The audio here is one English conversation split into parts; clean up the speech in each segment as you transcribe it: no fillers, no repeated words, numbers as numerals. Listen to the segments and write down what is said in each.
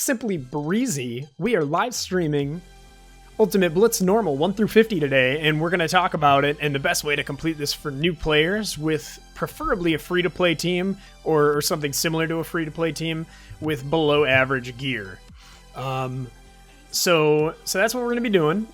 simply breezy. We are live streaming Ultimate Blitz Normal 1 through 50 today, and we're going to talk about it and the best way to complete this for new players with preferably a free-to-play team or something similar to a free-to-play team with below average gear. So that's what we're going to be doing.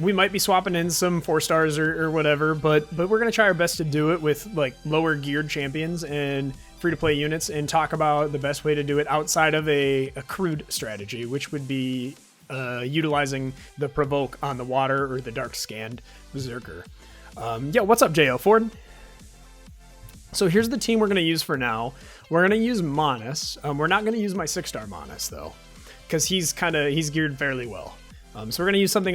We might be swapping in some 4 stars or whatever, but we're going to try our best to do it with like lower geared champions and free-to-play units and talk about the best way to do it outside of a crude strategy, which would be utilizing the provoke on the water or the dark scanned berserker. What's up, J.O. Ford? So here's the team we're going to use for now. We're going to use Manus. We're not going to use my 6-star Manus though, because he's geared fairly well. So we're going to use something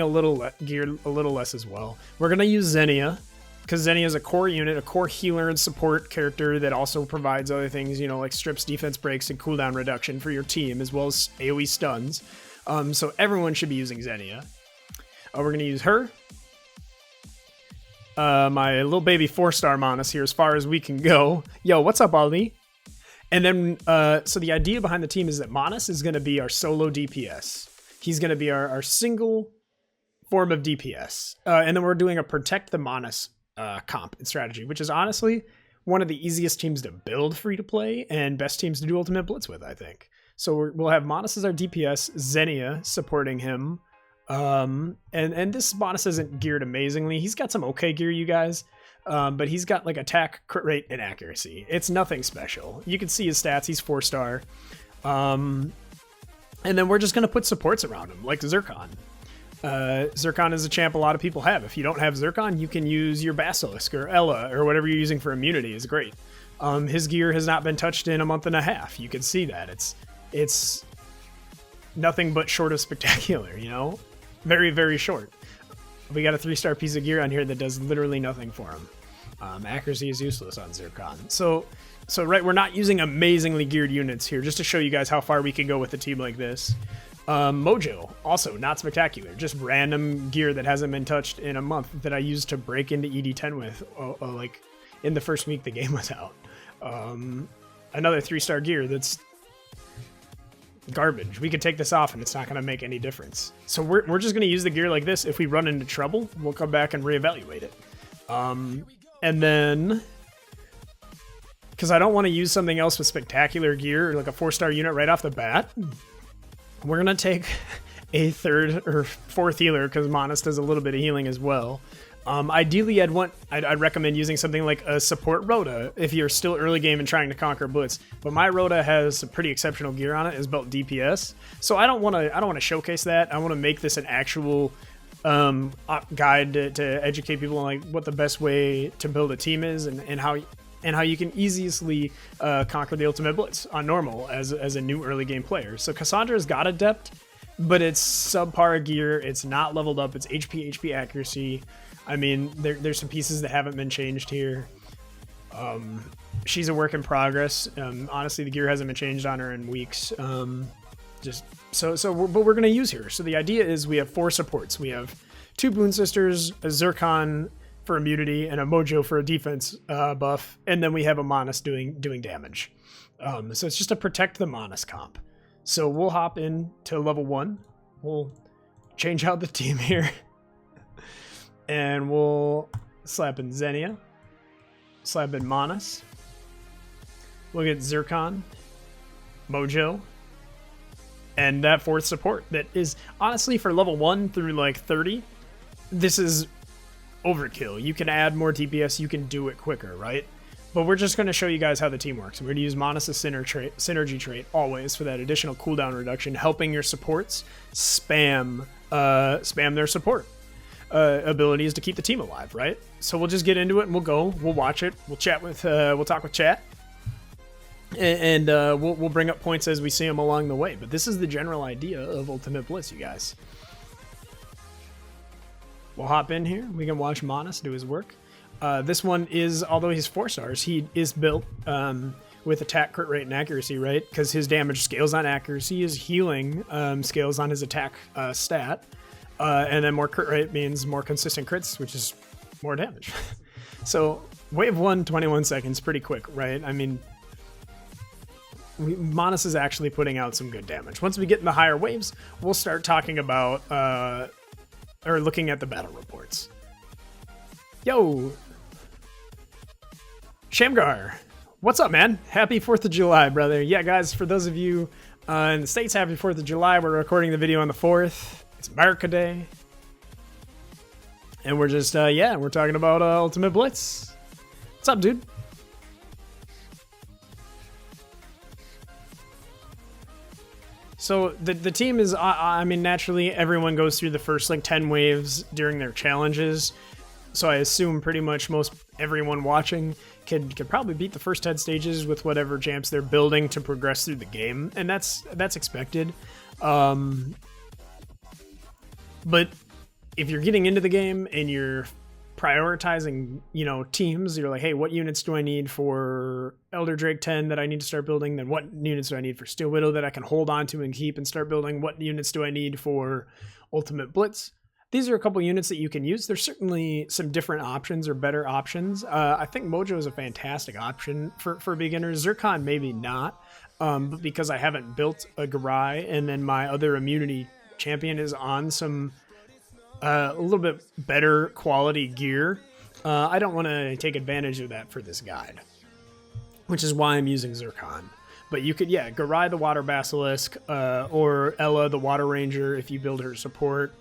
geared a little less as well. We're going to use Xenia, because Xenia is a core unit, a core healer and support character that also provides other things, you know, like strips, defense breaks, and cooldown reduction for your team, as well as AoE stuns. So everyone should be using Xenia. We're going to use her. My little baby 4-star Manus here, as far as we can go. Yo, what's up, Ali? And then, so the idea behind the team is that Manus is going to be our solo DPS. He's going to be our single form of DPS. And then we're doing a Protect the Manus comp and strategy, which is honestly one of the easiest teams to build free-to-play and best teams to do Ultimate Blitz with, I think. So we'll have Manus as our DPS, Xenia supporting him. And this Manus isn't geared amazingly. He's got some okay gear, you guys. But he's got like attack, crit rate, and accuracy. It's nothing special. You can see his stats. He's 4-star. And then we're just going to put supports around him, like Zircon. Zircon is a champ a lot of people have. If you don't have Zircon, you can use your Basilisk or Ella or whatever you're using for immunity is great. His gear has not been touched in a month and a half. You can see that. It's nothing but short of spectacular, you know? Very, very short. We got a 3-star piece of gear on here that does literally nothing for him. Accuracy is useless on Zircon. So right, we're not using amazingly geared units here, just to show you guys how far we can go with a team like this. Mojo, also not spectacular, just random gear that hasn't been touched in a month that I used to break into ED10 with, like in the first week the game was out. Another 3-star gear that's garbage. We could take this off and it's not going to make any difference. So we're just going to use the gear like this. If we run into trouble, we'll come back and reevaluate it. And then, because I don't want to use something else with spectacular gear, or like a 4-star unit right off the bat, we're going to take a 3rd or 4th healer, because Manus does a little bit of healing as well. Ideally, I'd recommend using something like a support Rhoda if you're still early game and trying to conquer Blitz. But my Rhoda has some pretty exceptional gear on it. It's built DPS, so I don't want to showcase that. I want to make this an actual guide to educate people on like what the best way to build a team is and how you can easily conquer the Ultimate Blitz on normal as a new early game player. So Cassandra's got Adept, but it's subpar gear. It's not leveled up. It's HP accuracy. I mean, there's some pieces that haven't been changed here. She's a work in progress. Honestly, the gear hasn't been changed on her in weeks. But we're going to use her. So the idea is we have 4 supports. We have 2 Boon Sisters, a Zircon for immunity, and a Mojo for a defense buff. And then we have a Manus doing damage. So it's just to protect the Manus comp. So we'll hop into level 1. We'll change out the team here. And we'll slap in Xenia, slap in Manus. We'll get Zircon, Mojo, and that 4th support. That is, honestly, for level 1 through like 30, this is overkill. You can add more DPS, you can do it quicker, right? But we're just going to show you guys how the team works. We're going to use Manus' synergy trait always for that additional cooldown reduction, helping your supports spam their support abilities to keep the team alive, right? So we'll just get into it and we'll watch it, we'll talk with chat, and we'll bring up points as we see them along the way. But this is the general idea of Ultimate Blitz, you guys. We'll hop in here. We can watch Manus do his work. This one is, although he's 4 stars, he is built with attack, crit rate, and accuracy, right? Because his damage scales on accuracy, his healing scales on his attack stat. And then more crit rate means more consistent crits, which is more damage. So wave 1, 21 seconds, pretty quick, right? I mean, Monas is actually putting out some good damage. Once we get in the higher waves, we'll start talking about or looking at the battle reports. Yo, Shamgar, what's up, man? Happy 4th of July, brother. Yeah, guys, for those of you in the States, happy 4th of July. We're recording the video on the 4th. It's America Day. And we're just, we're talking about Ultimate Blitz. What's up, dude? So the team is, I mean, naturally, everyone goes through the first, like, 10 waves during their challenges. So I assume pretty much most everyone watching could probably beat the first 10 stages with whatever champs they're building to progress through the game. And that's expected. But if you're getting into the game and you're prioritizing, you know, teams, you're like, hey, what units do I need for Elder Drake 10 that I need to start building? Then what units do I need for Steel Widow that I can hold on to and keep and start building? What units do I need for Ultimate Blitz? These are a couple units that you can use. There's certainly some different options or better options. I think Mojo is a fantastic option for beginners. Zircon, maybe not, but because I haven't built a Garai and then my other immunity champion is on some a little bit better quality gear, I don't want to take advantage of that for this guide, which is why I'm using Zircon. But you could, yeah, Garai the Water Basilisk, or Ella the Water Ranger if you build her support.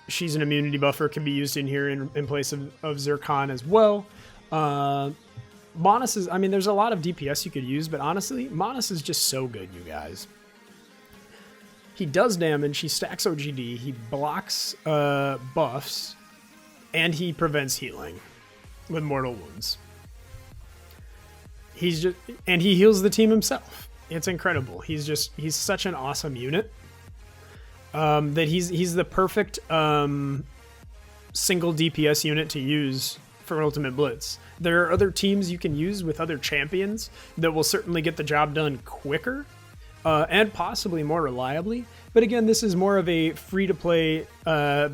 She's an immunity buffer, can be used in here in place of Zircon as well. Monas is, I mean, there's a lot of DPS you could use, but honestly, Monas is just so good, you guys. He does damage, he stacks OGD, he blocks buffs, and he prevents healing with mortal wounds. He heals the team himself. It's incredible. He's such an awesome unit. That he's the perfect single DPS unit to use for Ultimate Blitz. There are other teams you can use with other champions that will certainly get the job done quicker and possibly more reliably. But again, this is more of a free-to-play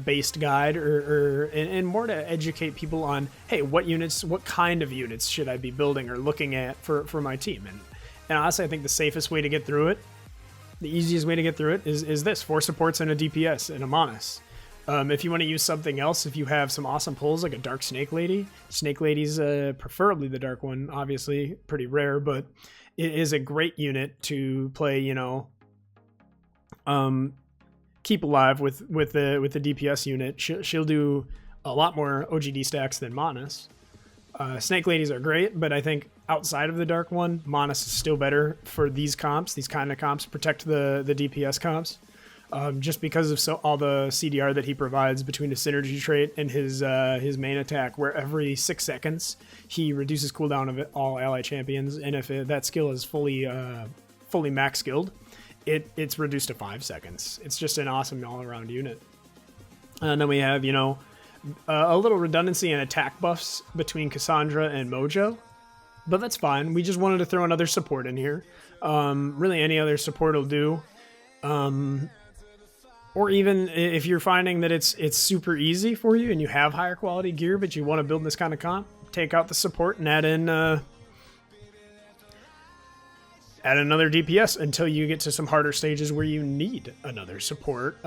based guide and more to educate people on, hey, what kind of units should I be building or looking at for my team? And honestly, I think the safest way to get through it, the easiest way to get through it is this: 4 supports and a DPS and a Monas. If you want to use something else, if you have some awesome pulls like a Dark Snake Lady, Snake Lady's preferably the dark one, obviously pretty rare, but it is a great unit to play, you know, keep alive with the DPS unit. She'll do a lot more OGD stacks than Monas. Snake Ladies are great, but I think outside of the dark one, Monas is still better for these comps, these kind of comps, protect the DPS comps. Just because of all the CDR that he provides between his synergy trait and his main attack, where every 6 seconds he reduces cooldown of all ally champions, and if that skill is fully max skilled, it's reduced to 5 seconds. It's just an awesome all-around unit. And then we have, you know, a little redundancy in attack buffs between Cassandra and Mojo, but that's fine. We just wanted to throw another support in here. Really, any other support will do. Or even if you're finding that it's super easy for you and you have higher quality gear, but you want to build this kind of comp, take out the support and add in add another DPS until you get to some harder stages where you need another support.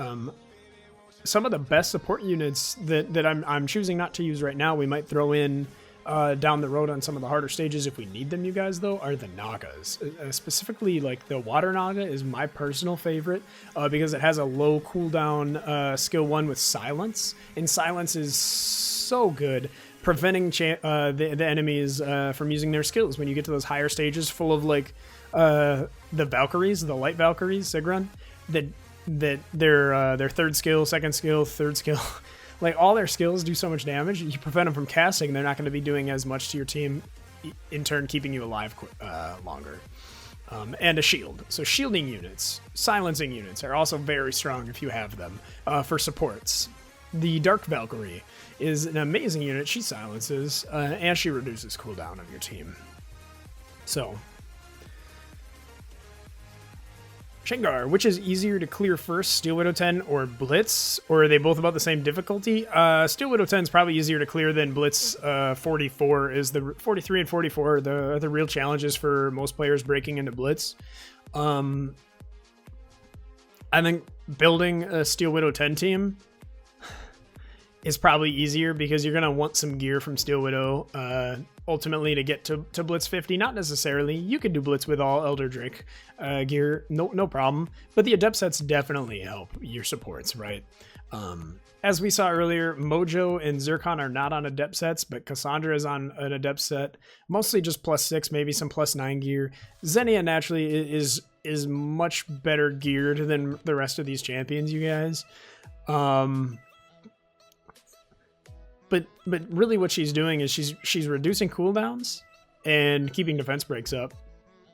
Some of the best support units that I'm choosing not to use right now, we might throw in down the road on some of the harder stages if we need them, you guys, though, are the Nagas. Specifically, like the Water Naga is my personal favorite because it has a low cooldown skill 1 with Silence, and Silence is so good preventing the enemies from using their skills when you get to those higher stages full of like the Valkyries, the light Valkyries, Sigrun, that their third skill, second skill, third skill, like all their skills do so much damage. You prevent them from casting, they're not going to be doing as much to your team, in turn keeping you alive longer. And a shield. So shielding units, silencing units are also very strong if you have them for supports. The Dark Valkyrie is an amazing unit. She silences and she reduces cooldown of your team. So Shengar, which is easier to clear first, Steel Widow 10 or Blitz? Or are they both about the same difficulty? Steel Widow 10 is probably easier to clear than Blitz 44. Is the 43 and 44 are the real challenges for most players breaking into Blitz. I think building a Steel Widow 10 team is probably easier because you're going to want some gear from Steel Widow ultimately to get to Blitz 50. Not necessarily. You could do Blitz with all Elder Drake gear, no problem. But the Adept sets definitely help your supports, right? As we saw earlier, Mojo and Zircon are not on Adept sets, but Cassandra is on an Adept set. Mostly just +6, maybe some +9 gear. Xenia naturally is much better geared than the rest of these champions, you guys. But really what she's doing is she's reducing cooldowns and keeping defense breaks up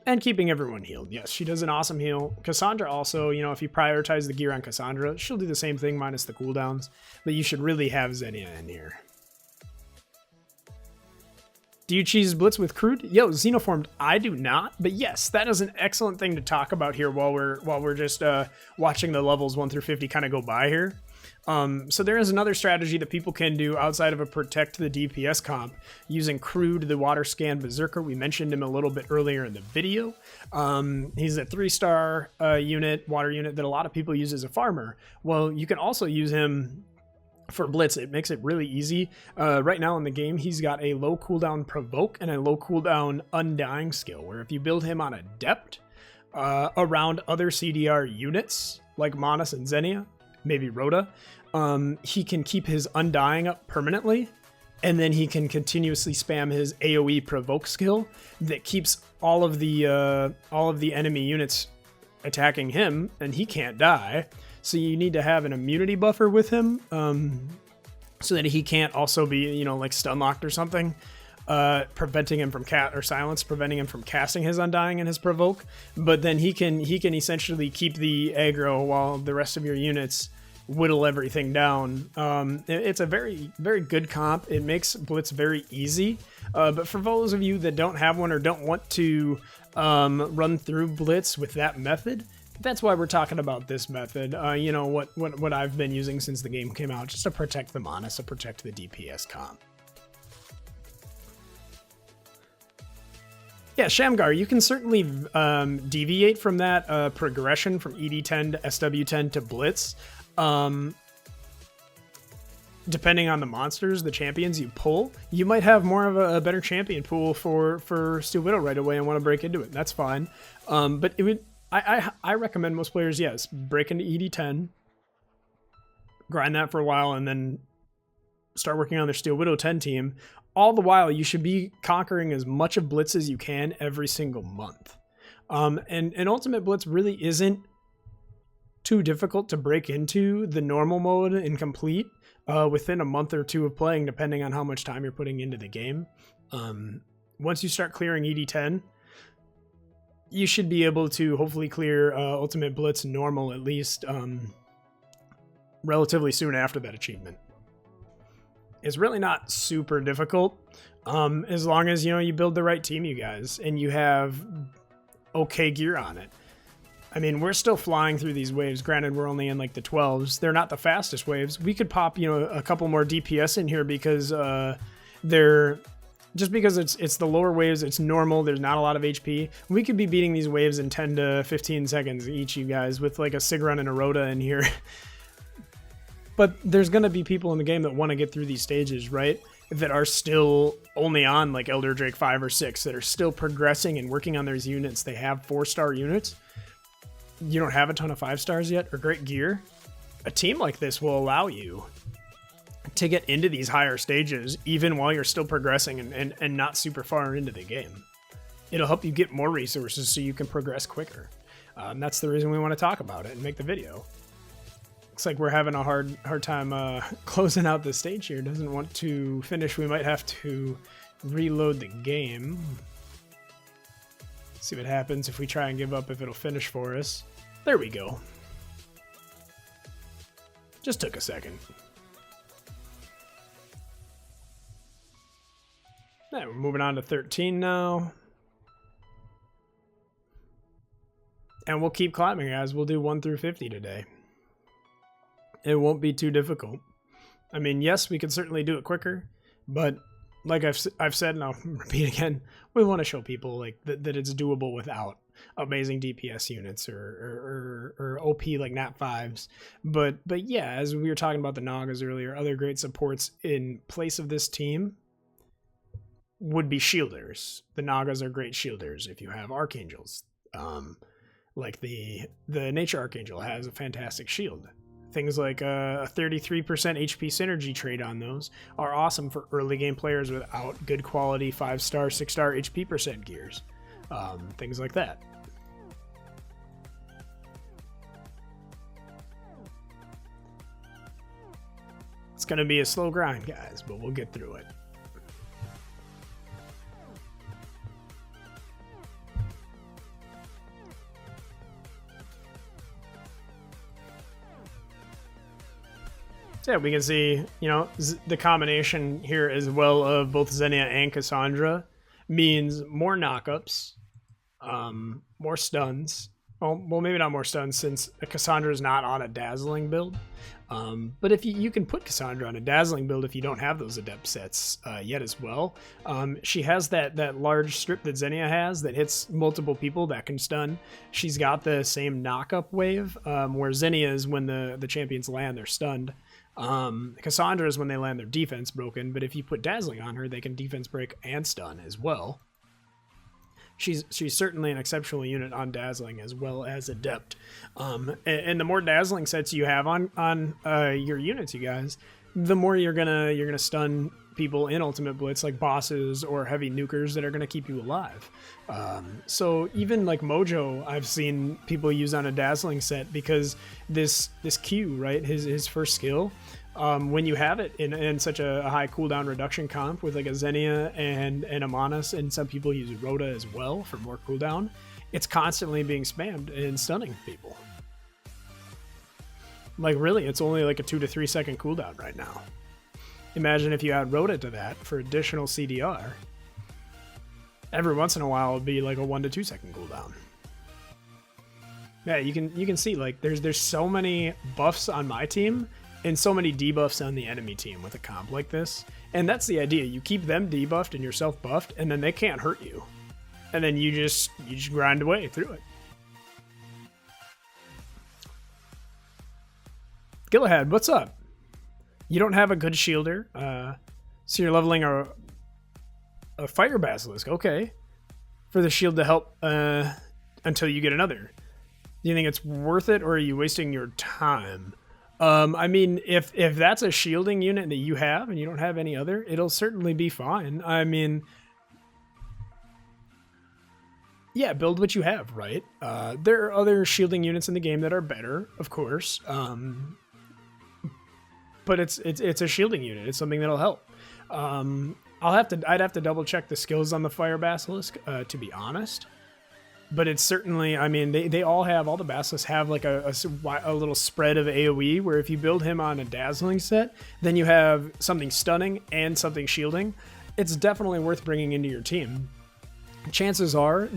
and keeping everyone healed. Yes, she does an awesome heal. Cassandra also, you know, if you prioritize the gear on Cassandra, she'll do the same thing minus the cooldowns, but you should really have Xenia in here. Do you cheese Blitz with crude? Yo, Xenoformed, I do not, but yes, that is an excellent thing to talk about here while we're just watching the levels 1 through 50 kind of go by here. So there is another strategy that people can do outside of a protect the DPS comp using Crude, the water scan berserker. We mentioned him a little bit earlier in the video. He's a 3-star unit, water unit that a lot of people use as a farmer. Well, you can also use him for Blitz. It makes it really easy. Right now in the game, he's got a low cooldown provoke and a low cooldown undying skill, where if you build him on Adept around other CDR units like Manas and Xenia, maybe Rhoda, he can keep his Undying up permanently, and then he can continuously spam his AoE provoke skill that keeps all of the enemy units attacking him, and he can't die. So you need to have an immunity buffer with him, so that he can't also be, you know, like stun locked or something, preventing him from preventing him from casting his Undying and his provoke. But then he can essentially keep the aggro while the rest of your units whittle everything down. It's a very, very good comp. It makes Blitz very easy. But for those of you that don't have one or don't want to run through Blitz with that method, that's why we're talking about this method. You know, what I've been using since the game came out, just to protect the Manas, to protect the DPS comp. Yeah, Shamgar, you can certainly deviate from that progression from ED10 to SW10 to Blitz. Depending on the monsters, the champions you pull, you might have more of a better champion pool for Steel Widow right away and want to break into it. That's fine. But it would, I recommend most players, yes, break into ED10, grind that for a while, and then start working on their Steel Widow 10 team. All the while, you should be conquering as much of Blitz as you can every single month. And Ultimate Blitz really isn't too difficult to break into the normal mode and complete within a month or two of playing, depending on how much time you're putting into the game. Once you start clearing ED10, you should be able to hopefully clear Ultimate Blitz normal at least relatively soon after that achievement. It's really not super difficult as long as, you know, you build the right team, you guys, and you have okay gear on it. I mean, we're still flying through these waves. Granted, we're only in like the 12s. They're not the fastest waves. We could pop, you know, a couple more DPS in here because they're just because it's the lower waves. It's normal. There's not a lot of HP. We could be beating these waves in 10 to 15 seconds each, you guys, with like a Sigrun and a Rhoda in here. But there's going to be people in the game that want to get through these stages, right? That are still only on like Elder Drake 5 or 6, that are still progressing and working on those units. They have 4-star units. You don't have a ton of 5 stars yet or great gear. A team like this will allow you to get into these higher stages even while you're still progressing and not super far into the game. It'll help you get more resources so you can progress quicker. That's the reason we want to talk about it and make the video. Looks like we're having a hard time closing out the stage here. Doesn't want to finish. We might have to reload the game. See what happens if we try and give up, if it'll finish for us. There we go. Just took a second. Yeah, we're moving on to 13 now. And we'll keep climbing, guys. We'll do 1 through 50 today. It won't be too difficult. I mean, yes, we can certainly do it quicker, but like I've said, and I'll repeat again, we want to show people like that it's doable without amazing DPS units or OP like Nat 5s. But yeah, as we were talking about the Nagas earlier, other great supports in place of this team would be shielders. The Nagas are great shielders if you have archangels. Like the Nature Archangel has a fantastic shield. Things like a 33% HP synergy trait on those are awesome for early game players without good quality 5-star, 6-star HP percent gears. Things like that. It's going to be a slow grind, guys, but we'll get through it. So yeah, we can see, you know, the combination here as well of both Xenia and Cassandra means more knockups, more stuns. Well, maybe not more stuns since Cassandra is not on a dazzling build. But if you can put Cassandra on a dazzling build if you don't have those adept sets yet as well. She has that large strip that Xenia has that hits multiple people that can stun. She's got the same knockup wave where Xenia is when the champions land, they're stunned. Cassandra is when they land their defense broken, but if you put dazzling on her, they can defense break and stun as well. She's certainly an exceptional unit on dazzling as well as adept. And the more dazzling sets you have on your units, you guys, the more you're gonna stun people in Ultimate Blitz, like bosses or heavy nukers that are gonna keep you alive. So even like Mojo, I've seen people use on a dazzling set because this Q, right, his first skill, when you have it in such a high cooldown reduction comp with like a Xenia and a Manas, and some people use Rhoda as well for more cooldown, it's constantly being spammed and stunning people. Like really, it's only like a 2 to 3 second cooldown right now. Imagine if you add Rhoda to that for additional CDR. Every once in a while, it'd be like a 1 to 2 second cooldown. Yeah, you can see like there's so many buffs on my team and so many debuffs on the enemy team with a comp like this. And that's the idea. You keep them debuffed and yourself buffed, and then they can't hurt you. And then you just grind away through it. Gillahad, what's up? You don't have a good shielder, so you're leveling a fire basilisk. Okay, for the shield to help until you get another. Do you think it's worth it, or are you wasting your time? I mean, if that's a shielding unit that you have and you don't have any other, it'll certainly be fine. I mean, yeah, build what you have, right? There are other shielding units in the game that are better, of course. But it's a shielding unit. It's something that'll help. I'd have to double check the skills on the fire basilisk to be honest. But it's certainly, I mean, they all the basilisks have like a little spread of AoE where if you build him on a dazzling set, then you have something stunning and something shielding. It's definitely worth bringing into your team. Chances are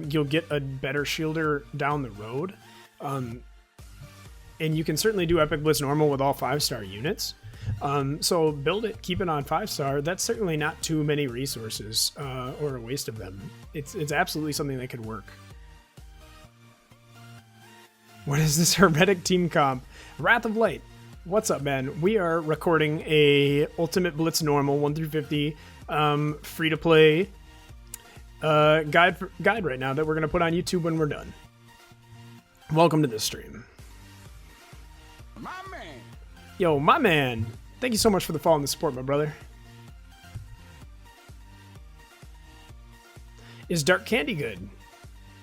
you'll get a better shielder down the road. And you can certainly do Epic Blitz Normal with all 5-star units. So build it, keep it on 5-star. That's certainly not too many resources or a waste of them. It's absolutely something that could work. What is this hermetic team comp? Wrath of Light. What's up, man? We are recording a Ultimate Blitz Normal 1 through 50 free-to-play guide right now that we're going to put on YouTube when we're done. Welcome to this stream. My man. Yo, my man. Thank you so much for the follow and the support, my brother. Is Dark Candy good?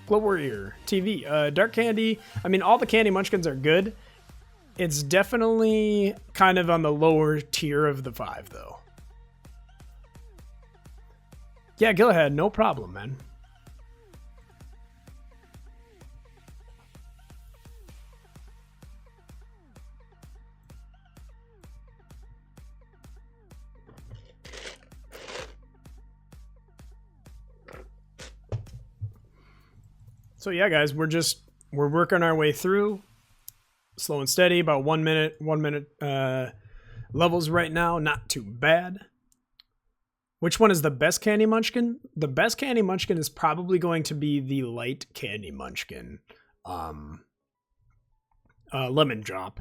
Glow Warrior TV. Dark Candy, I mean, all the Candy Munchkins are good. It's definitely kind of on the lower tier of the 5, though. Yeah, go ahead. No problem, man. So yeah, guys, we're We're working our way through, slow and steady, about 1 minute, levels right now. Not too bad. Which one is the best Candy Munchkin? The best Candy Munchkin is probably going to be the light Candy Munchkin. Lemon Drop.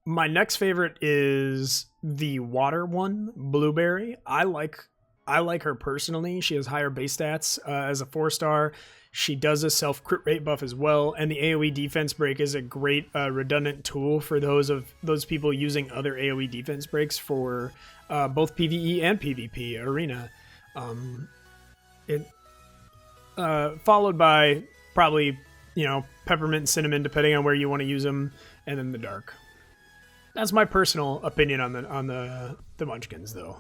My next favorite is the water one, Blueberry. I like her personally. She has higher base stats as a 4-star. She does a self crit rate buff as well, and the AoE defense break is a great redundant tool for those people using other AoE defense breaks for both PvE and PvP arena. Followed by probably, peppermint and cinnamon, depending on where you want to use them, and then the dark. That's my personal opinion on the Munchkins, though.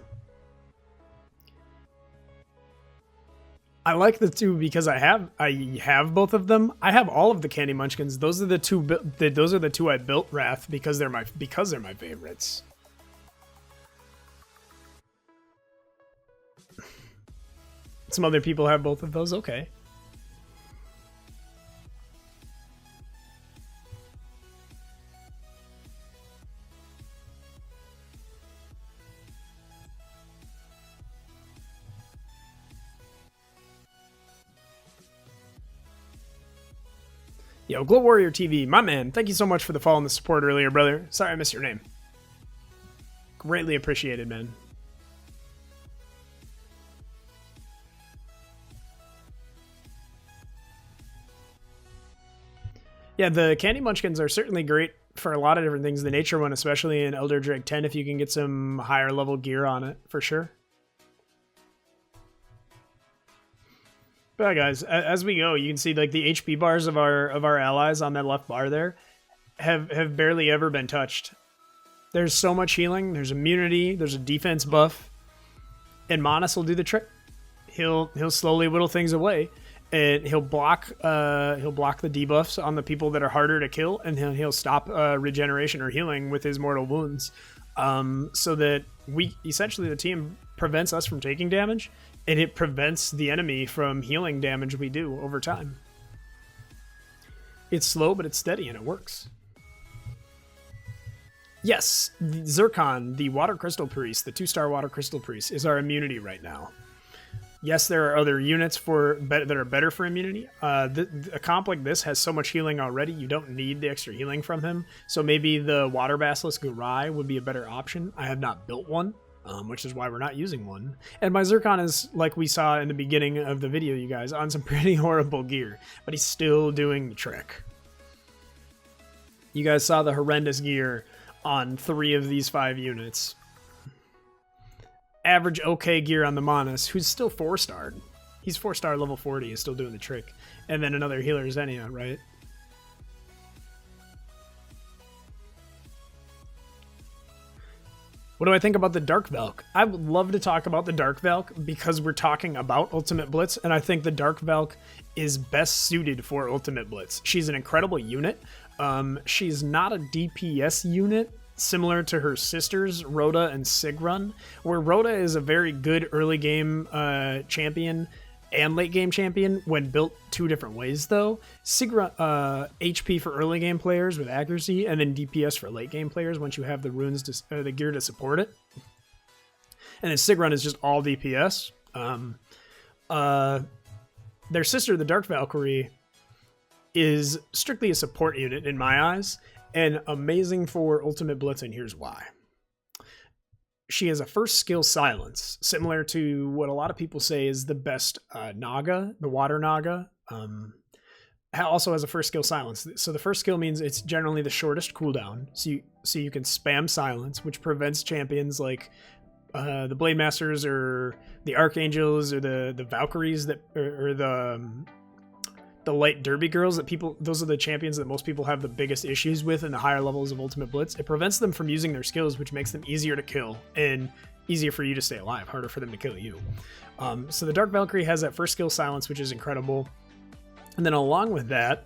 I like the two because I have both of them. I have all of the Candy Munchkins. Those are the two I built Wrath because they're my favorites. Some other people have both of those. Okay. Yo, Glow Warrior TV, my man, thank you so much for the follow and the support earlier, brother. Sorry I missed your name. Greatly appreciated, man. Yeah, the Candy Munchkins are certainly great for a lot of different things. The Nature one, especially in Elder Drake 10, if you can get some higher level gear on it, for sure. But yeah, guys, as we go, you can see like the HP bars of our allies on that left bar there have barely ever been touched. There's so much healing. There's immunity. There's a defense buff, and Manas will do the trick. He'll slowly whittle things away, and he'll block the debuffs on the people that are harder to kill, and he'll stop regeneration or healing with his mortal wounds, so that the team prevents us from taking damage. And it prevents the enemy from healing damage we do over time. It's slow, but it's steady, and it works. Yes, Zircon, the Water Crystal Priest, the 2-star Water Crystal Priest, is our immunity right now. Yes, there are other units that are better for immunity. A comp like this has so much healing already, you don't need the extra healing from him. So maybe the Water Basilisk Gurai would be a better option. I have not built one. Which is why we're not using one. And my Zircon is, like we saw in the beginning of the video, you guys, on some pretty horrible gear. But he's still doing the trick. You guys saw the horrendous gear on 3 of these 5 units. Average okay gear on the Manas, who's still 4-starred. He's 4-star level 40, is still doing the trick. And then another healer, Xenia, right? What do I think about the Dark Valk? I would love to talk about the Dark Valk because we're talking about Ultimate Blitz, and I think the Dark Valk is best suited for Ultimate Blitz. She's an incredible unit. She's not a DPS unit, similar to her sisters, Rhoda and Sigrun, where Rhoda is a very good early game champion and late game champion when built 2 different ways, though. Sigrun, HP for early game players with accuracy, and then DPS for late game players once you have the runes, the gear to support it. And then Sigrun is just all DPS. Their sister, the Dark Valkyrie, is strictly a support unit in my eyes, and amazing for Ultimate Blitz, and here's why. She has a first skill Silence, similar to what a lot of people say is the best Naga, the Water Naga. Also has a first skill Silence. So the first skill means it's generally the shortest cooldown. So you can spam Silence, which prevents champions like the Blade Masters or the Archangels or the Valkyries or the light derby girls those are the champions that most people have the biggest issues with in the higher levels of Ultimate Blitz. It prevents them from using their skills, which makes them easier to kill and easier for you to stay alive, harder for them to kill you. So the Dark Valkyrie has that first skill Silence, which is incredible. And then along with that,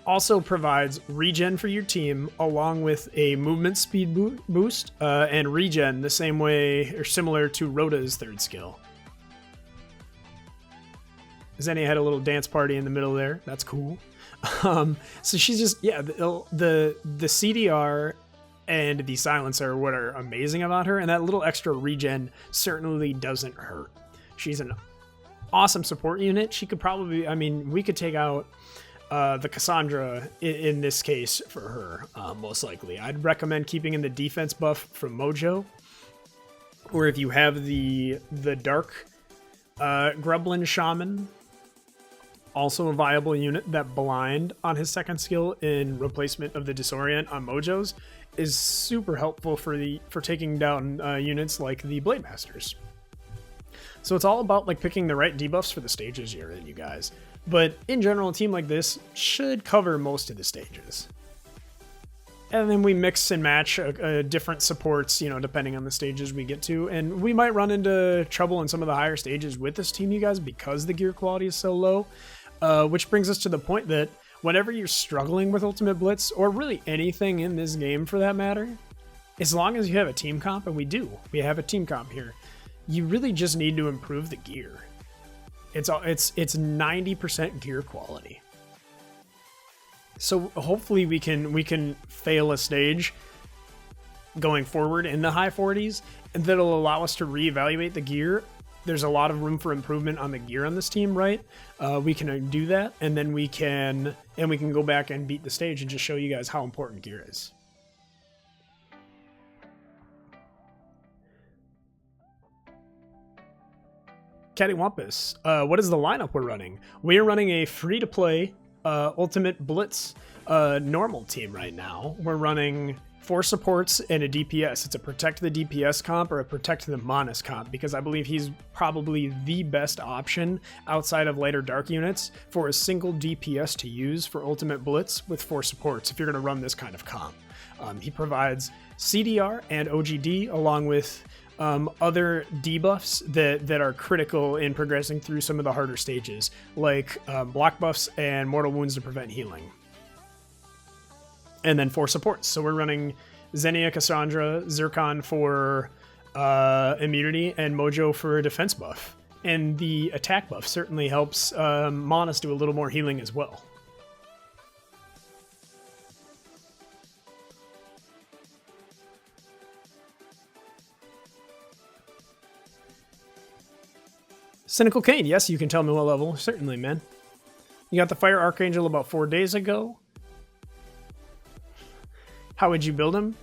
also provides regen for your team along with a movement speed boost and regen the same way or similar to Rhoda's 3rd skill. Xenia had a little dance party in the middle there. That's cool. So she's just, yeah, the CDR and the silencer are what are amazing about her, and that little extra regen certainly doesn't hurt. She's an awesome support unit. She could probably, I mean, we could take out the Cassandra in this case for her, most likely. I'd recommend keeping in the defense buff from Mojo, or if you have the Dark Grublin Shaman, also a viable unit. That blind on his second skill in replacement of the Disorient on Mojo's is super helpful for taking down units like the Blade Masters. So it's all about like picking the right debuffs for the stages you're in, you guys. But in general, a team like this should cover most of the stages. And then we mix and match different supports, you know, depending on the stages we get to. And we might run into trouble in some of the higher stages with this team, you guys, because the gear quality is so low. Which brings us to the point that whenever you're struggling with Ultimate Blitz, or really anything in this game for that matter, as long as you have a team comp, and we have a team comp here, you really just need to improve the gear. It's 90% gear quality. So hopefully we can fail a stage going forward in the high 40s, and that'll allow us to reevaluate the gear. There's a lot of room for improvement on the gear on this team, right? We can do that, and then we can go back and beat the stage and just show you guys how important gear is. Cattywampus, what is the lineup we're running? We are running a free-to-play Ultimate Blitz normal team right now. We're running 4 supports and a DPS. It's a protect the DPS comp or a protect the Manus comp, because I believe he's probably the best option outside of lighter dark units for a single DPS to use for Ultimate Blitz with 4 supports if you're going to run this kind of comp. He provides CDR and OGD along with other debuffs that are critical in progressing through some of the harder stages, like block buffs and mortal wounds to prevent healing. And then 4 supports. So we're running Xenia, Cassandra, Zircon for immunity, and Mojo for a defense buff. And the attack buff certainly helps Manus do a little more healing as well. Cynical Kane, yes, you can tell me what level. Certainly, man. You got the Fire Archangel about 4 days ago. How would you build him?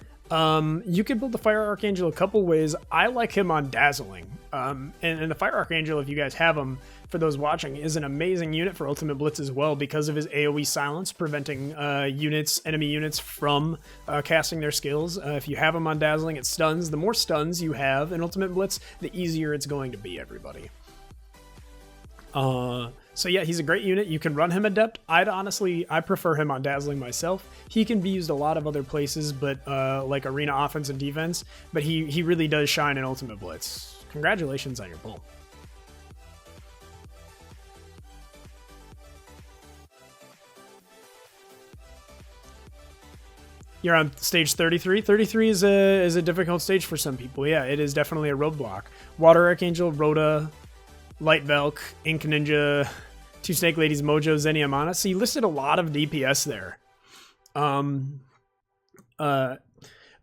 You could build the Fire Archangel a couple ways. I like him on Dazzling. And the Fire Archangel, if you guys have him, for those watching, is an amazing unit for Ultimate Blitz as well because of his AoE silence, preventing enemy units from casting their skills. If you have him on Dazzling, it stuns. The more stuns you have in Ultimate Blitz, the easier it's going to be, everybody. So yeah, he's a great unit. You can run him Adept. I prefer him on Dazzling myself. He can be used a lot of other places, but like Arena offense and defense, but he really does shine in Ultimate Blitz. Congratulations on your pull. You're on stage 33. 33 is a difficult stage for some people. Yeah, it is definitely a roadblock. Water Archangel, Rhoda, Light Velk, Ink Ninja, 2 Snake Ladies, Mojo, Xenia, Mana. So you listed a lot of DPS there.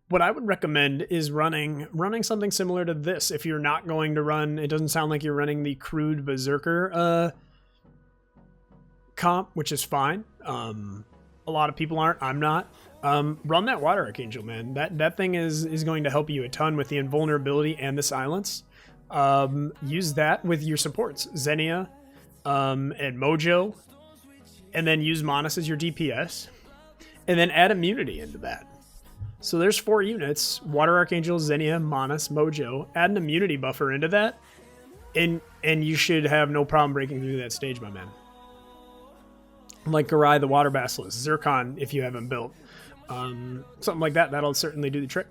What I would recommend is running something similar to this. If you're not going to run, it doesn't sound like you're running the crude Berserker comp, which is fine. A lot of people aren't. I'm not. Run that Water Archangel, man. That thing is going to help you a ton with the invulnerability and the silence. Use that with your supports, Xenia and Mojo, and then use Manus as your DPS, and then add immunity into that. So there's 4 units: Water Archangel, Xenia, Manus, Mojo. Add an immunity buffer into that, and you should have no problem breaking through that stage, my man. Like Garai the Water Basilisk, Zircon if you haven't built. Something like that, that'll certainly do the trick.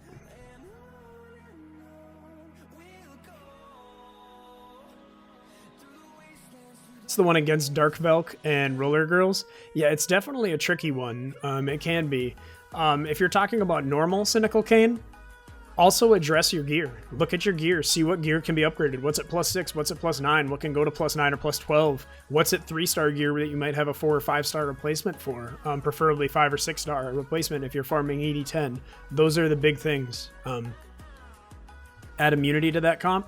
It's the one against Dark Velk and Roller Girls. Yeah, it's definitely a tricky one. It can be. If you're talking about normal Cynical Kane, Also address your gear. Look at your gear. See what gear can be upgraded. What's at +6? What's at +9? What can go to +9 or +12? What's at 3-star gear that you might have a 4 or 5-star replacement for? Preferably 5 or 6-star replacement if you're farming 80-10. Those are the big things. Add immunity to that comp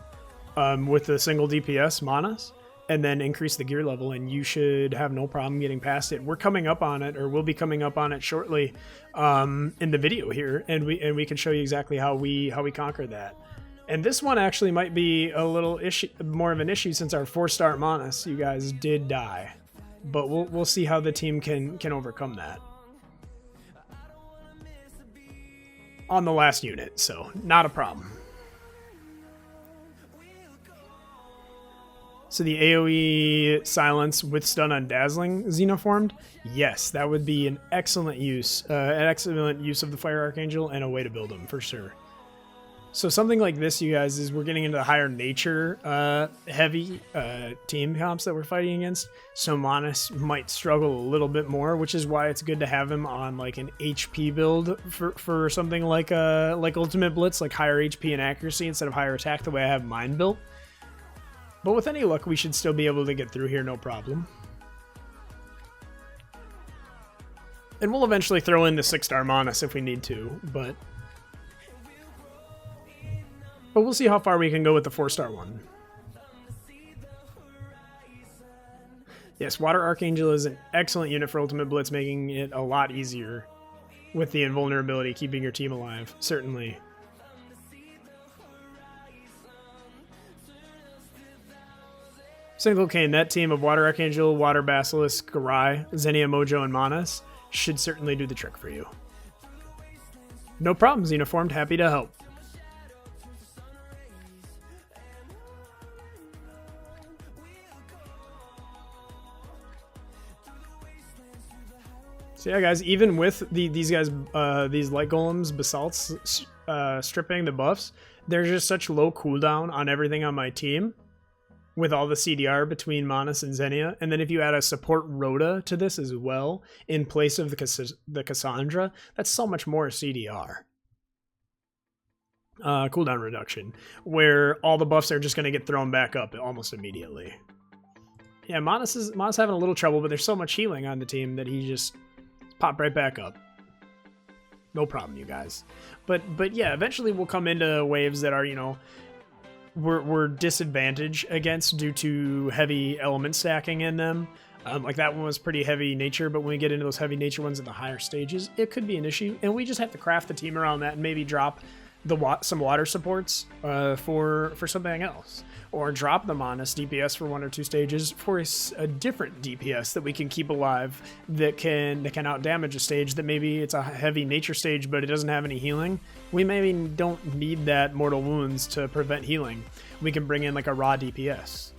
with a single DPS Manas, and then increase the gear level, and you should have no problem getting past it. We're coming up on it, or we'll be coming up on it shortly in the video here, and we can show you exactly how we conquer that. And this one actually might be a little more of an issue since our 4-star Manas, you guys, did die, but we'll see how the team can overcome that on the last unit, so not a problem. So the AoE silence with stun on dazzling xenoformed, yes, that would be an excellent use of the Fire Archangel and a way to build them for sure. So something like this, you guys, is we're getting into the higher nature heavy team comps that we're fighting against. So Manas might struggle a little bit more, which is why it's good to have him on like an HP build for something like Ultimate Blitz, like higher HP and accuracy instead of higher attack, the way I have mine built. But with any luck, we should still be able to get through here, no problem. And we'll eventually throw in the 6-star Manas if we need to, but we'll see how far we can go with the 4-star one. Yes, Water Archangel is an excellent unit for Ultimate Blitz, making it a lot easier with the invulnerability, keeping your team alive, certainly. Cynical Kane, that team of Water Archangel, Water Basilisk, Garai, Xenia Mojo, and Manas should certainly do the trick for you. No problem, Xenoformed. Happy to help. So yeah, guys, even with these guys, these Light Golems, Basalts, stripping the buffs, there's just such low cooldown on everything on my team with all the CDR between Manas and Xenia. And then if you add a support Rhoda to this as well, in place of the Cassandra, that's so much more CDR. Cooldown reduction, where all the buffs are just going to get thrown back up almost immediately. Yeah, Manas having a little trouble, but there's so much healing on the team that he just popped right back up. No problem, you guys. But yeah, eventually we'll come into waves that are, you know, we're disadvantaged against due to heavy element stacking in them. Like that one was pretty heavy nature, but when we get into those heavy nature ones at the higher stages, it could be an issue, and we just have to craft the team around that and maybe drop some water supports for something else, or drop the Manas DPS for 1 or 2 stages for a different DPS that we can keep alive that can out damage a stage that maybe it's a heavy nature stage but it doesn't have any healing. We maybe don't need that mortal wounds to prevent healing. We can bring in like a raw DPS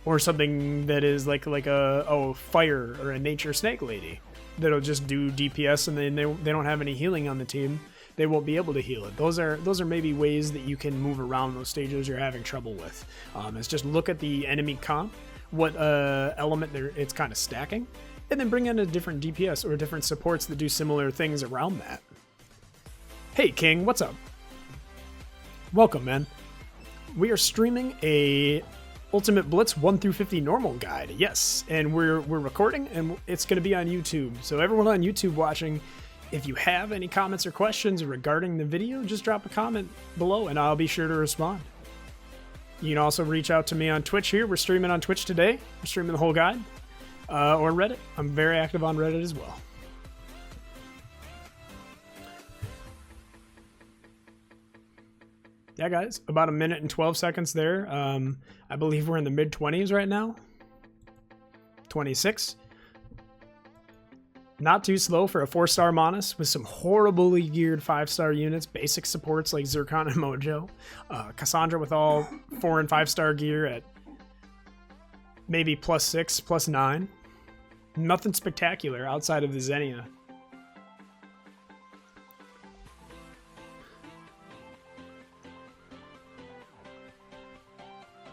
or something that is like a fire or a nature snake lady that'll just do DPS, and then they don't have any healing on the team. They won't be able to heal it. Those are maybe ways that you can move around those stages you're having trouble with. Is just look at the enemy comp, what element it's kind of stacking, and then bring in a different DPS or different supports that do similar things around that. Hey King, what's up? Welcome, man. We are streaming a Ultimate Blitz 1 through 50 normal guide. Yes, and we're recording, and it's going to be on YouTube. So everyone on YouTube watching, if you have any comments or questions regarding the video, just drop a comment below and I'll be sure to respond. You can also reach out to me on Twitch here. We're streaming on Twitch today. We're streaming the whole guide. Or Reddit. I'm very active on Reddit as well. Yeah, guys, about 1 minute and 12 seconds there. I believe we're in the mid-20s right now. 26. Not too slow for a 4-star Manas with some horribly geared 5-star units, basic supports like Zircon and Mojo. Cassandra with all 4 and 5-star gear at maybe +6, +9. Nothing spectacular outside of the Xenia.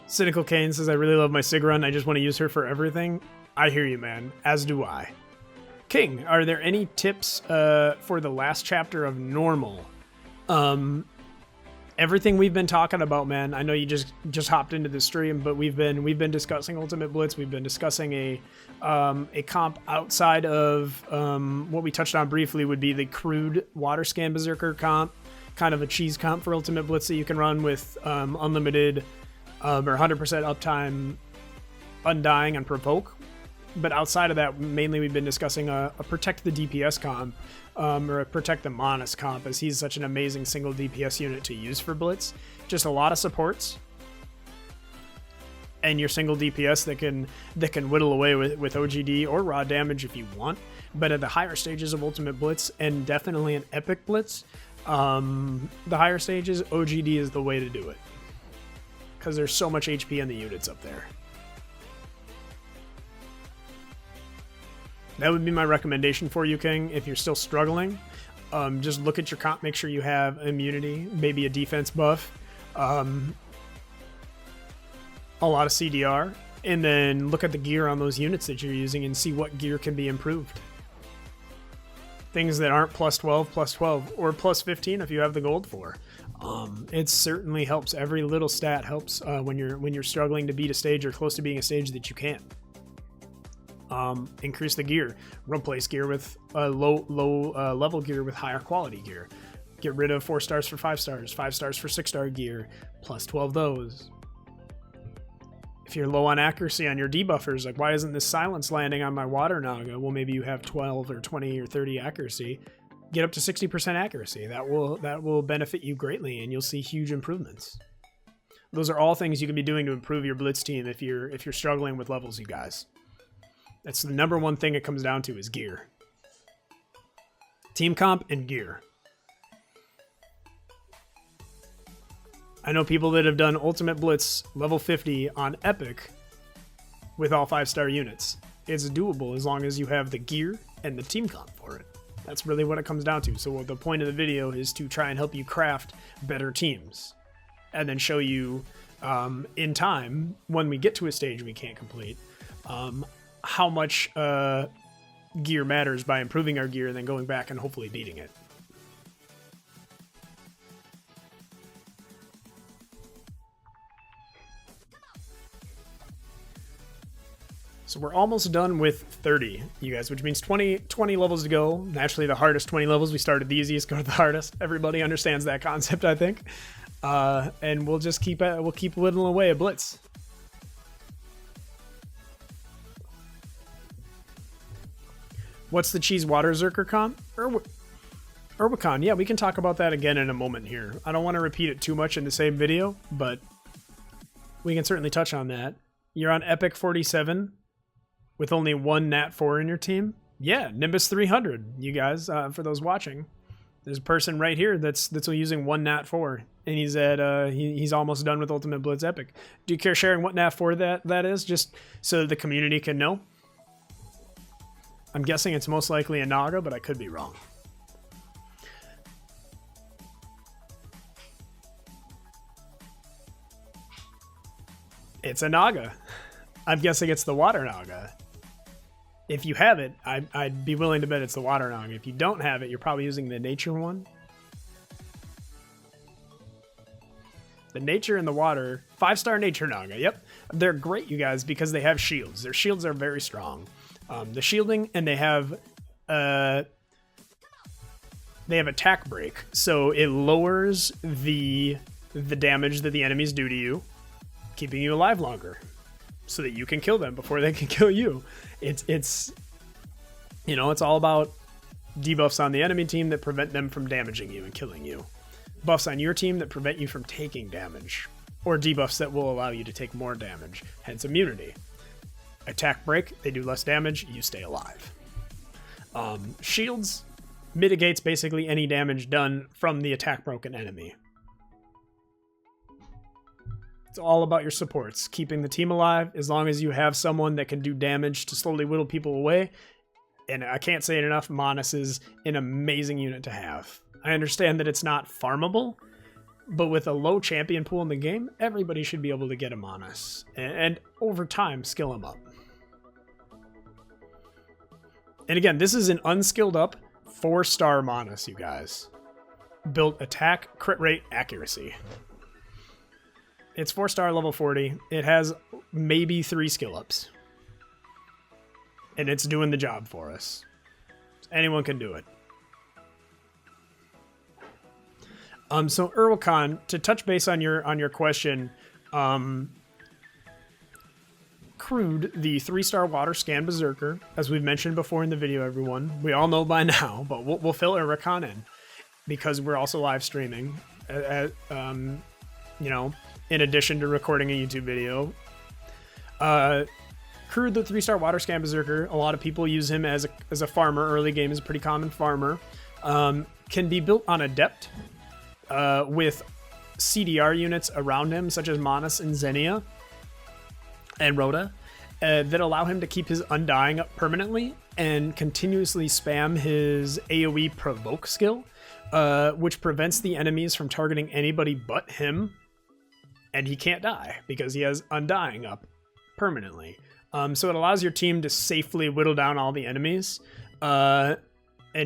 Cynical Kane says, I really love my Sig run. I just want to use her for everything. I hear you, man. As do I. King, are there any tips for the last chapter of Normal? everything we've been talking about, man. I know you just hopped into the stream, but we've been discussing Ultimate Blitz. We've been discussing a comp outside of what we touched on briefly would be the crude water scan berserker comp, kind of a cheese comp for Ultimate Blitz that you can run with unlimited or 100% uptime, undying, and provoke. But outside of that, mainly we've been discussing a protect the DPS comp, or a protect the Monas comp, as he's such an amazing single DPS unit to use for Blitz. Just a lot of supports, and your single DPS that can whittle away with OGD or raw damage if you want. But at the higher stages of Ultimate Blitz, and definitely an Epic Blitz, the higher stages, OGD is the way to do it, because there's so much HP in the units up there. That would be my recommendation for you, King. If you're still struggling, just look at your comp, make sure you have immunity, maybe a defense buff, a lot of CDR, and then look at the gear on those units that you're using and see what gear can be improved. Things that aren't plus 12, or plus 15 if you have the gold for. It certainly helps. Every little stat helps when you're struggling to beat a stage or close to being a stage that you can. Increase the gear, replace gear with low level gear with higher quality gear. Get rid of 4 stars for 5 stars, 5 stars for 6-star gear, plus 12 those. If you're low on accuracy on your debuffers, like why isn't this silence landing on my water Naga? Well, maybe you have 12 or 20 or 30 accuracy. Get up to 60% accuracy. That will benefit you greatly, and you'll see huge improvements. Those are all things you can be doing to improve your Blitz team if you're struggling with levels, you guys. That's the number one thing it comes down to is gear. Team comp and gear. I know people that have done Ultimate Blitz level 50 on Epic with all 5-star units. It's doable as long as you have the gear and the team comp for it. That's really what it comes down to. So the point of the video is to try and help you craft better teams, and then show you in time, when we get to a stage we can't complete, how much gear matters by improving our gear and then going back and hopefully beating it. So we're almost done with 30, you guys, which means 20 levels to go. Naturally, the hardest 20 levels. We started the easiest, go to the hardest. Everybody understands that concept, I think. And we'll just keep whittling away at Blitz. What's the cheese water Zerker comp? Urbicon. Yeah, we can talk about that again in a moment here. I don't want to repeat it too much in the same video, but we can certainly touch on that. You're on Epic 47 with only 1 Nat 4 in your team. Yeah, Nimbus 300, you guys, for those watching. There's a person right here that's using 1 Nat 4, and he's at he's almost done with Ultimate Blitz Epic. Do you care sharing what Nat 4 that is, just so the community can know? I'm guessing it's most likely a Naga, but I could be wrong. It's a Naga. I'm guessing it's the Water Naga. If you have it, I'd be willing to bet it's the Water Naga. If you don't have it, you're probably using the Nature one. The Nature and the Water, 5-star Nature Naga, yep. They're great, you guys, because they have shields. Their shields are very strong. The shielding, and they have attack break, so it lowers the damage that the enemies do to you, keeping you alive longer, so that you can kill them before they can kill you. It's you know, it's all about debuffs on the enemy team that prevent them from damaging you and killing you, buffs on your team that prevent you from taking damage, or debuffs that will allow you to take more damage, hence immunity. Attack break, they do less damage, you stay alive. Shields mitigates basically any damage done from the attack broken enemy. It's all about your supports, keeping the team alive. As long as you have someone that can do damage to slowly whittle people away, and I can't say it enough, Monas is an amazing unit to have. I understand that it's not farmable, but with a low champion pool in the game, everybody should be able to get a Monas, and over time, skill them up. And again, this is an unskilled up 4-star Monas, you guys. built attack, crit rate, accuracy. It's 4-star level 40. It has maybe 3 skill ups. And it's doing the job for us. Anyone can do it. So Urwakhan, to touch base on your question, Crude, the 3-star water scan berserker, as we've mentioned before in the video, everyone. We all know by now, but we'll fill Urwakhan in because we're also live streaming. You know, in addition to recording a YouTube video. Crude, the 3-star water scan berserker, a lot of people use him as a farmer. Early game is a pretty common farmer. Can be built on Adept with CDR units around him, such as Manas and Xenia and Rhoda, that allow him to keep his Undying up permanently and continuously spam his AoE provoke skill, which prevents the enemies from targeting anybody but him, and he can't die because he has Undying up permanently. So it allows your team to safely whittle down all the enemies and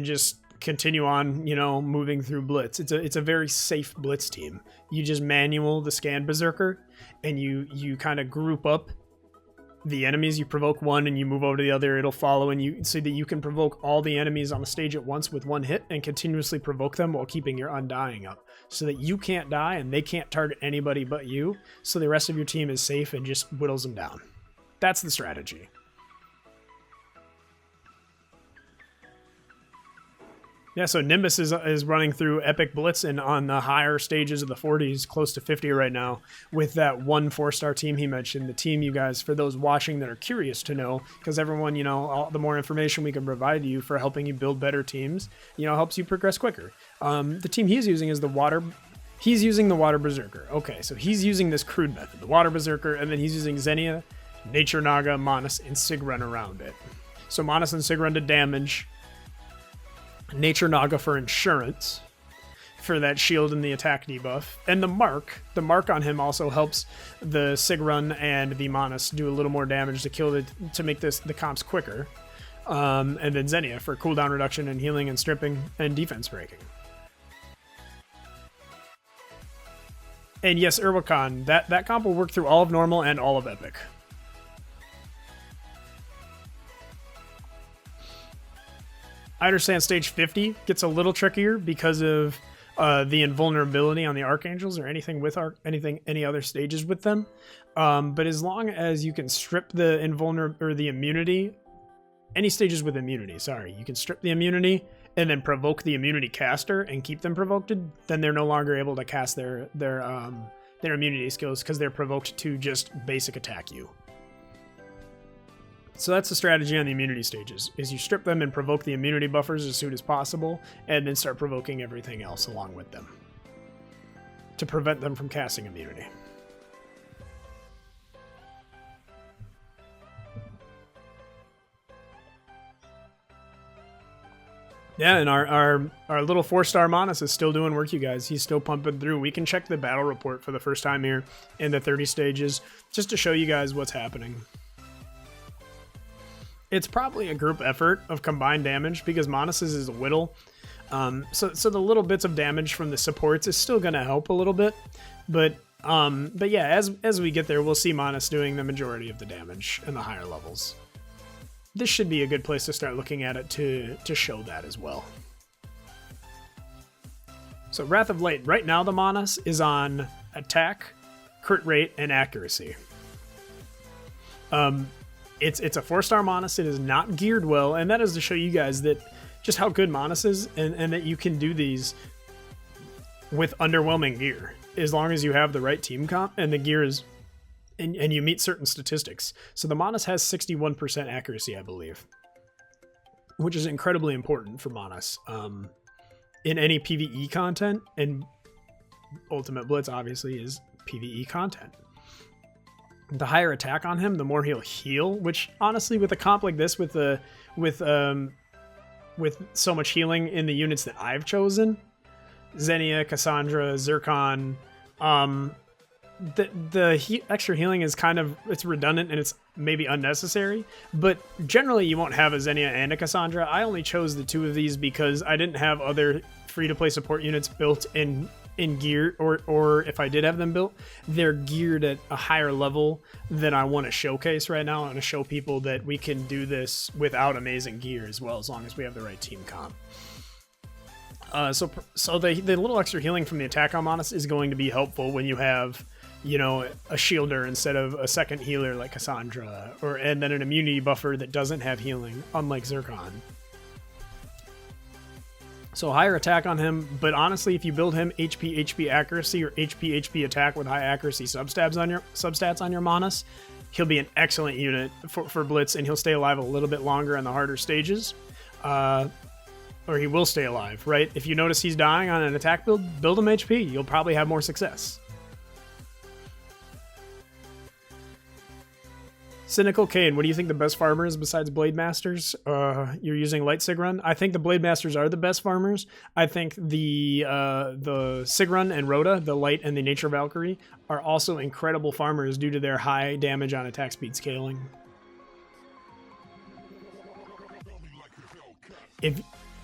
just continue on, you know, moving through Blitz. It's a very safe Blitz team. You just manual the scan berserker, and you kind of group up the enemies. You provoke one and you move over to the other. It'll follow, and you so that you can provoke all the enemies on the stage at once with one hit and continuously provoke them while keeping your Undying up, so that you can't die and they can't target anybody but you, so the rest of your team is safe and just whittles them down. That's the strategy. Yeah, so Nimbus is running through Epic Blitz and on the higher stages of the 40s, close to 50 right now, with that 1 4-star team he mentioned. The team, you guys, for those watching that are curious to know, because everyone, you know, all the more information we can provide you for helping you build better teams, you know, helps you progress quicker. The team he's using is the Water Berserker. Okay, so he's using this Crude method, the Water Berserker, and then he's using Xenia, Nature Naga, Manas, and Sigrun around it. So Manas and Sigrun to damage, Nature Naga for insurance, for that shield and the attack debuff, and the mark on him also helps the Sigrun and the Manas do a little more damage to make the comps quicker, and then Xenia for cooldown reduction and healing and stripping and defense breaking. And yes, Urwakhan, that comp will work through all of normal and all of epic. I understand stage 50 gets a little trickier because of the invulnerability on the Archangels or anything with any other stages with them. But as long as you can strip the the immunity, any stages with immunity, sorry, you can strip the immunity and then provoke the immunity caster and keep them provoked, then they're no longer able to cast their immunity skills because they're provoked to just basic attack you. So that's the strategy on the immunity stages, is you strip them and provoke the immunity buffers as soon as possible, and then start provoking everything else along with them to prevent them from casting immunity. Yeah, and our little 4-star Manas is still doing work, you guys. He's still pumping through. We can check the battle report for the first time here in the 30 stages, just to show you guys what's happening. It's probably a group effort of combined damage because Manas's is a whittle. So the little bits of damage from the supports is still going to help a little bit. But yeah, as we get there, we'll see Manas doing the majority of the damage in the higher levels. This should be a good place to start looking at it to show that as well. So Wrath of Light, right now the Manas is on attack, crit rate, and accuracy. It's a 4-star Manas. It is not geared well, and that is to show you guys that just how good Manas is, and that you can do these with underwhelming gear as long as you have the right team comp and the gear is, and you meet certain statistics. So the Manas has 61% accuracy, I believe, which is incredibly important for Manas in any PvE content, and Ultimate Blitz obviously is PvE content. The higher attack on him, the more he'll heal, which honestly with a comp like this, with so much healing in the units that I've chosen, Xenia, Cassandra, Zircon, the extra healing is it's redundant and it's maybe unnecessary, but generally you won't have a Xenia and a Cassandra. I only chose the 2 of these because I didn't have other free-to-play support units built in gear, or if I did have them built, they're geared at a higher level than I want to showcase right now. I want to show people that we can do this without amazing gear as well, as long as we have the right team comp. So the little extra healing from the attack on Monas is going to be helpful when you have, you know, a shielder instead of a second healer like Cassandra, and then an immunity buffer that doesn't have healing, unlike Zircon. So higher attack on him, but honestly, if you build him HP accuracy or HP attack with high accuracy substats on your Monas, he'll be an excellent unit for Blitz, and he'll stay alive a little bit longer on the harder stages. Or he will stay alive, right? If you notice he's dying on an attack build him HP. You'll probably have more success. Cynical Kane, what do you think the best farmer is besides Blade Masters? You're using Light Sigrun. I think the Blade Masters are the best farmers. I think the Sigrun and Rhoda, the Light and the Nature Valkyrie, are also incredible farmers due to their high damage on attack speed scaling. If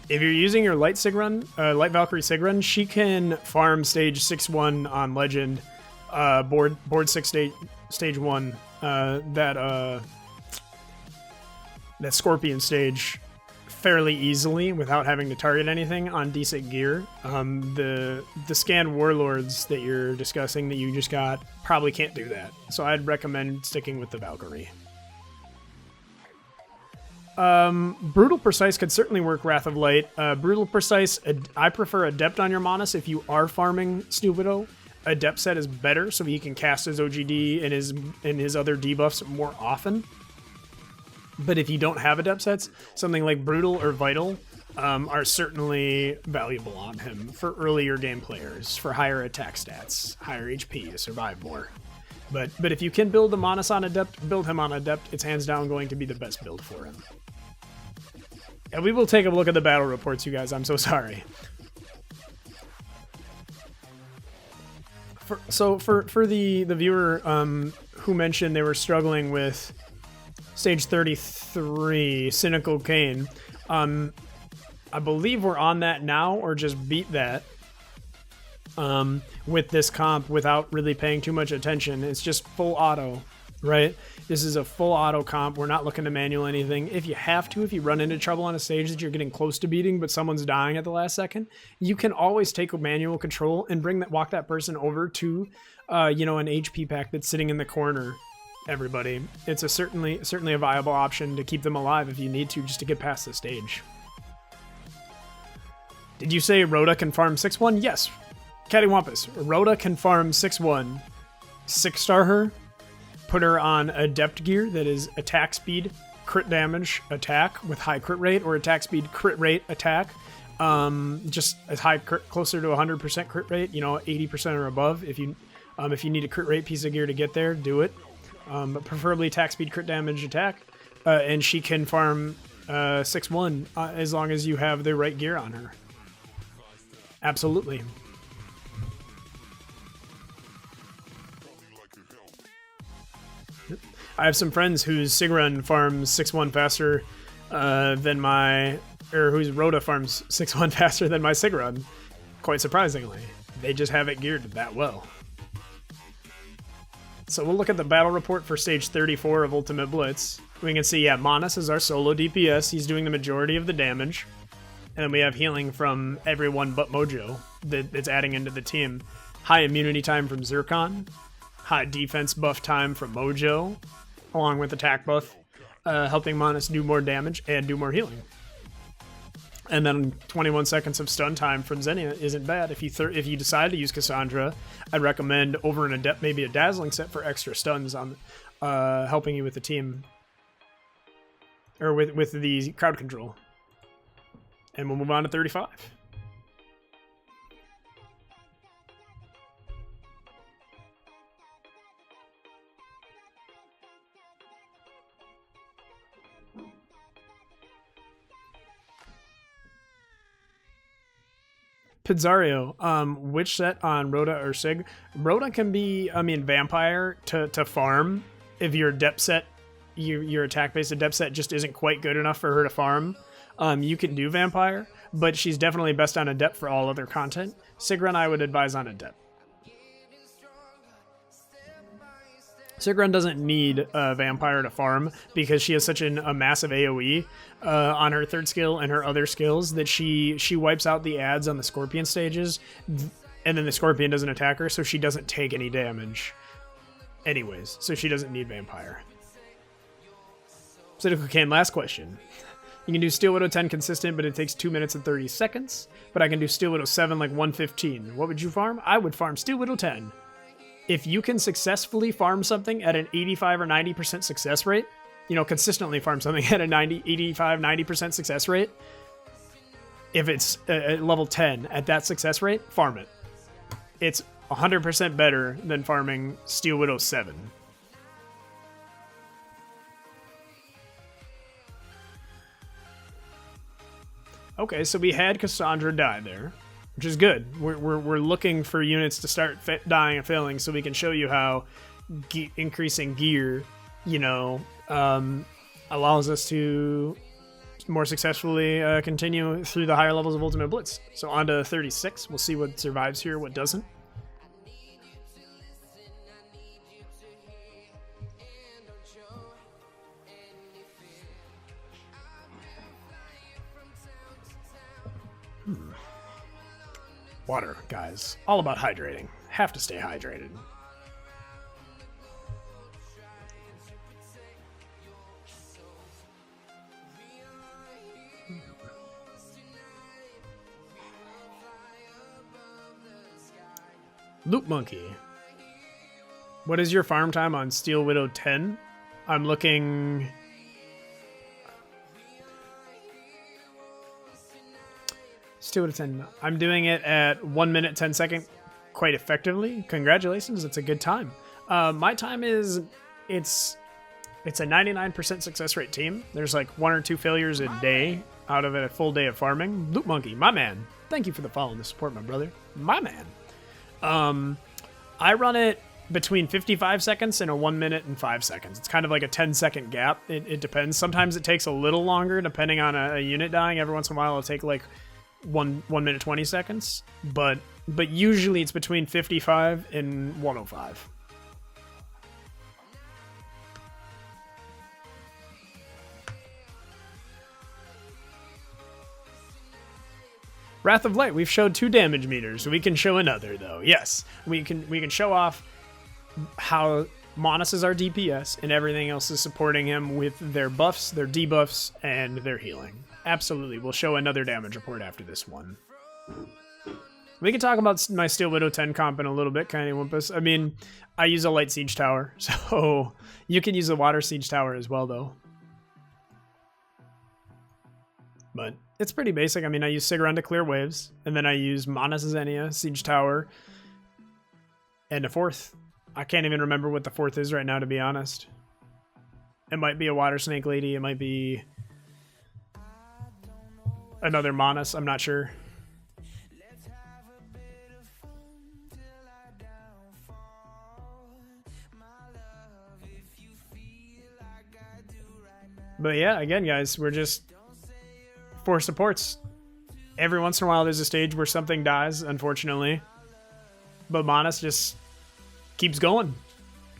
you're using your Light Sigrun, Light Valkyrie Sigrun, she can farm stage 6-1 on Legend, board 6 stage 1. That Scorpion stage fairly easily without having to target anything on decent gear. The scanned Warlords that you're discussing that you just got probably can't do that. So I'd recommend sticking with the Valkyrie. Brutal Precise could certainly work Wrath of Light. Brutal Precise, I prefer Adept on your Monas if you are farming Stupido. Adept set is better, so he can cast his OGD and his other debuffs more often. But if you don't have Adept sets, something like Brutal or Vital are certainly valuable on him for earlier game players, for higher attack stats, higher HP to survive more. But if you can build the Monas on Adept, build him on Adept. It's hands down going to be the best build for him. And we will take a look at the battle reports, you guys. I'm so sorry. For the viewer who mentioned they were struggling with stage 33, Cynical Kane, I believe we're on that now, or just beat that with this comp without really paying too much attention. It's just full auto, right? This is a full auto comp. We're not looking to manual anything. If you have to, if you run into trouble on a stage that you're getting close to beating, but someone's dying at the last second, you can always take a manual control and walk that person over to, an HP pack that's sitting in the corner. Everybody, it's certainly a viable option to keep them alive if you need to, just to get past the stage. Did you say Rhoda can farm 6-1? Yes, Cattywampus. Rhoda can farm 6-1. 6-star her. Put her on Adept gear that is attack speed, crit damage, attack with high crit rate, or attack speed, crit rate, attack. Just as high, closer to 100% crit rate, 80% or above. If you need a crit rate piece of gear to get there, do it. But preferably attack speed, crit damage, attack. And she can farm 6-1 as long as you have the right gear on her. Absolutely. I have some friends whose Sigrun farms 6-1 faster whose Rhoda farms 6-1 faster than my Sigrun. Quite surprisingly. They just have it geared that well. So we'll look at the battle report for stage 34 of Ultimate Blitz. We can see, Monas is our solo DPS. He's doing the majority of the damage. And then we have healing from everyone but Mojo that's adding into the team. High immunity time from Zircon. High defense buff time from Mojo, along with attack buff, helping Monas do more damage and do more healing. And then 21 seconds of stun time from Xenia isn't bad. If you decide to use Cassandra, I'd recommend over an Adept, maybe a Dazzling set for extra stuns on helping you with the team, or with the crowd control. And we'll move on to 35. Pizzario, which set on Rhoda or Sig? Rhoda can be, Vampire to farm if your Adept set, your attack-based Adept set just isn't quite good enough for her to farm. You can do Vampire, but she's definitely best on Adept for all other content. Sigrun I would advise on Adept. Sigrun doesn't need a Vampire to farm because she has such a massive AoE on her third skill and her other skills that she wipes out the ads on the Scorpion stages, and then the Scorpion doesn't attack her, so she doesn't take any damage anyways, so she doesn't need Vampire. Cynical Kane, last question. You can do Steel Widow 10 consistent, but it takes 2 minutes and 30 seconds, but I can do Steel Widow 7 like 1:15. What would you farm? I would farm Steel Widow 10. If you can successfully farm something at an 85 or 90% success rate, consistently farm something at a 85, 90% success rate, if it's at level 10 at that success rate, farm it. It's 100% better than farming Steel Widow 7. Okay, so we had Cassandra die there, which is good. We're looking for units to start dying and failing so we can show you how increasing gear, allows us to more successfully continue through the higher levels of Ultimate Blitz. So on to 36. We'll see what survives here, what doesn't. Water, guys. All about hydrating. Have to stay hydrated. Loot Monkey. What is your farm time on Steel Widow 10? I'm looking... Steel Widow 10. I'm doing it at 1 minute 10 second quite effectively. Congratulations, it's a good time. My time is... It's a 99% success rate team. There's like 1 or 2 failures a day out of a full day of farming. Loot Monkey, my man. Thank you for the follow and the support, my brother. My man. I run it between 55 seconds and a 1 minute and 5 seconds. It's kind of like a 10-second gap. It depends. Sometimes it takes a little longer depending on a unit dying. Every once in a while it'll take like 1 minute 20 seconds. But usually it's between 55 and 105. Wrath of Light, we've showed 2 damage meters. We can show another, though. Yes, we can show off how Monas is our DPS, and everything else is supporting him with their buffs, their debuffs, and their healing. Absolutely, we'll show another damage report after this one. We can talk about my Steel Widow 10 comp in a little bit, Kinda Wumpus. I mean, I use a Light Siege Tower, so you can use a Water Siege Tower as well, though. But it's pretty basic. I mean, I use Sigrun to clear waves, and then I use Mana Zenia, Siege Tower, and a 4th. I can't even remember what the 4th is right now, to be honest. It might be a Water Snake Lady. It might be another Manas. I'm not sure. But yeah, again, guys, we're just... for supports. Every once in a while there's a stage where something dies, unfortunately. But Manas just keeps going.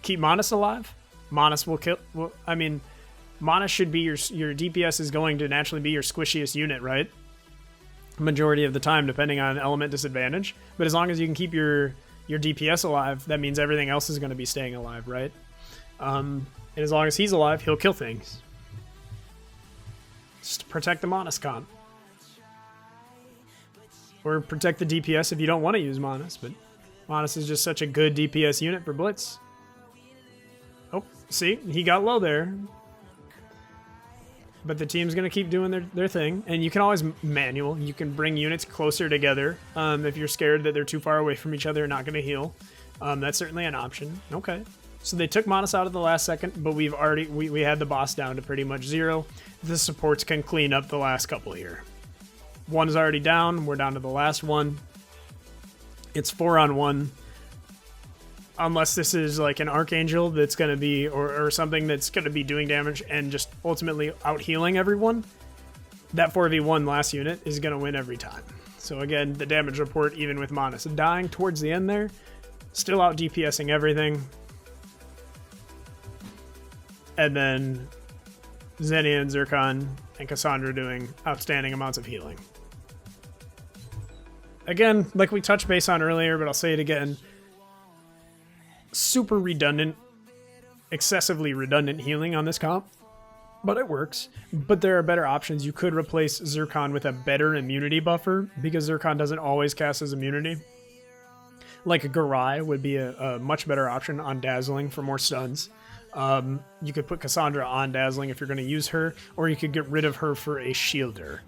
Keep Manas alive. Manas will kill... Well, I mean, Manas should be your DPS is going to naturally be your squishiest unit, right? Majority of the time, depending on element disadvantage. But as long as you can keep your DPS alive, that means everything else is going to be staying alive, right? And as long as he's alive, he'll kill things. Just to protect the Manas comp. Or protect the DPS if you don't want to use Manas, but Manas is just such a good DPS unit for Blitz. Oh, see? He got low there. But the team's going to keep doing their thing. And you can always manual. You can bring units closer together if you're scared that they're too far away from each other and not going to heal. That's certainly an option. Okay. So they took Manas out of the last second, but we had the boss down to pretty much 0. The supports can clean up the last couple here. One is already down. We're down to the last one. It's 4-on-1. Unless this is like an Archangel that's going to be, or something that's going to be doing damage and just ultimately out healing everyone. that 4v1 last unit is going to win every time. So again, the damage report, even with Manus dying towards the end there, still out DPSing everything. And then Xenia and Zircon and Cassandra doing outstanding amounts of healing. Again, like we touched base on earlier, but I'll say it again, super redundant, excessively redundant healing on this comp. But it works. But there are better options. You could replace Zircon with a better immunity buffer, because Zircon doesn't always cast his immunity. Like a Garai would be a much better option on Dazzling for more stuns. You could put Cassandra on Dazzling if you're going to use her, or you could get rid of her for a Shielder.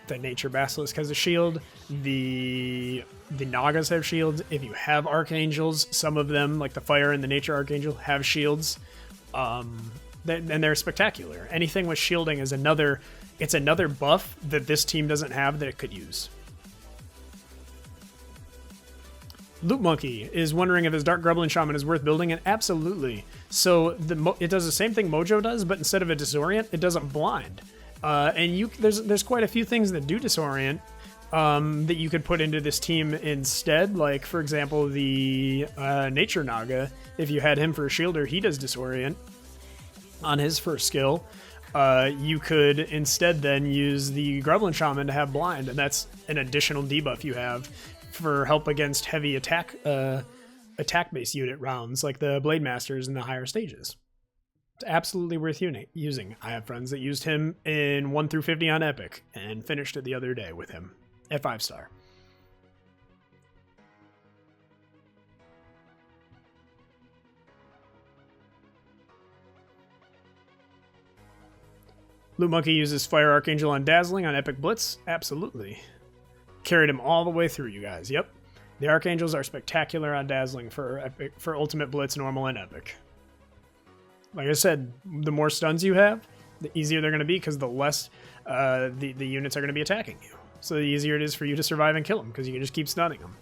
The Nature Basilisk has a shield. The Nagas have shields. If you have Archangels, some of them, like the Fire and the Nature Archangel, have shields. And they're spectacular. Anything with shielding is another buff that this team doesn't have that it could use. Loot Monkey is wondering if his Dark Grublin Shaman is worth building, and absolutely. So it does the same thing Mojo does, but instead of a disorient, it doesn't blind. And there's quite a few things that do disorient that you could put into this team instead. Like, for example, the Nature Naga. If you had him for a shielder, he does disorient on his first skill. You could instead then use the Grublin Shaman to have blind, and that's an additional debuff you have for help against heavy attack-based unit rounds like the Blade Masters in the higher stages. It's absolutely worth using. I have friends that used him in 1 through 50 on Epic and finished it the other day with him at 5-star. Loot Monkey uses Fire Archangel on Dazzling on Epic Blitz. Absolutely. Carried him all the way through, you guys. Yep. The Archangels are spectacular on Dazzling for Ultimate Blitz, Normal, and Epic. Like I said, the more stuns you have, the easier they're going to be, because the less the units are going to be attacking you. So the easier it is for you to survive and kill them, because you can just keep stunning them.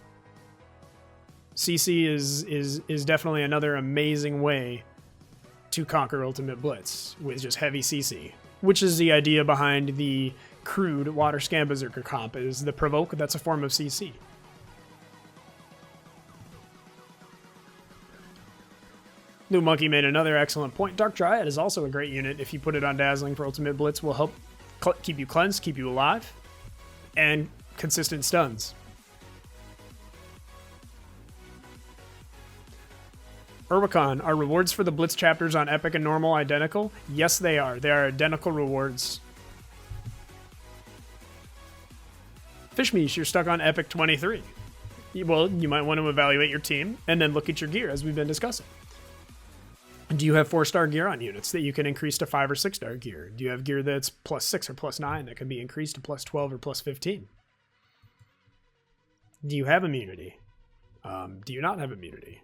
CC is definitely another amazing way to conquer Ultimate Blitz, with just heavy CC. Which is the idea behind the crude Water Scan Berserker comp, is the Provoke, that's a form of CC. Loot Monkey made another excellent point. Dark Dryad is also a great unit. If you put it on Dazzling for Ultimate Blitz, will help keep you cleansed, keep you alive, and consistent stuns. Urwicon, are rewards for the Blitz chapters on Epic and Normal identical? Yes, they are. They are identical rewards. Fishmeesh, you're stuck on Epic 23. Well, you might want to evaluate your team and then look at your gear, as we've been discussing. Do you have 4-star gear on units that you can increase to 5 or 6-star gear? Do you have gear that's +6 or +9 that can be increased to +12 or +15? Do you have immunity? Do you not have immunity?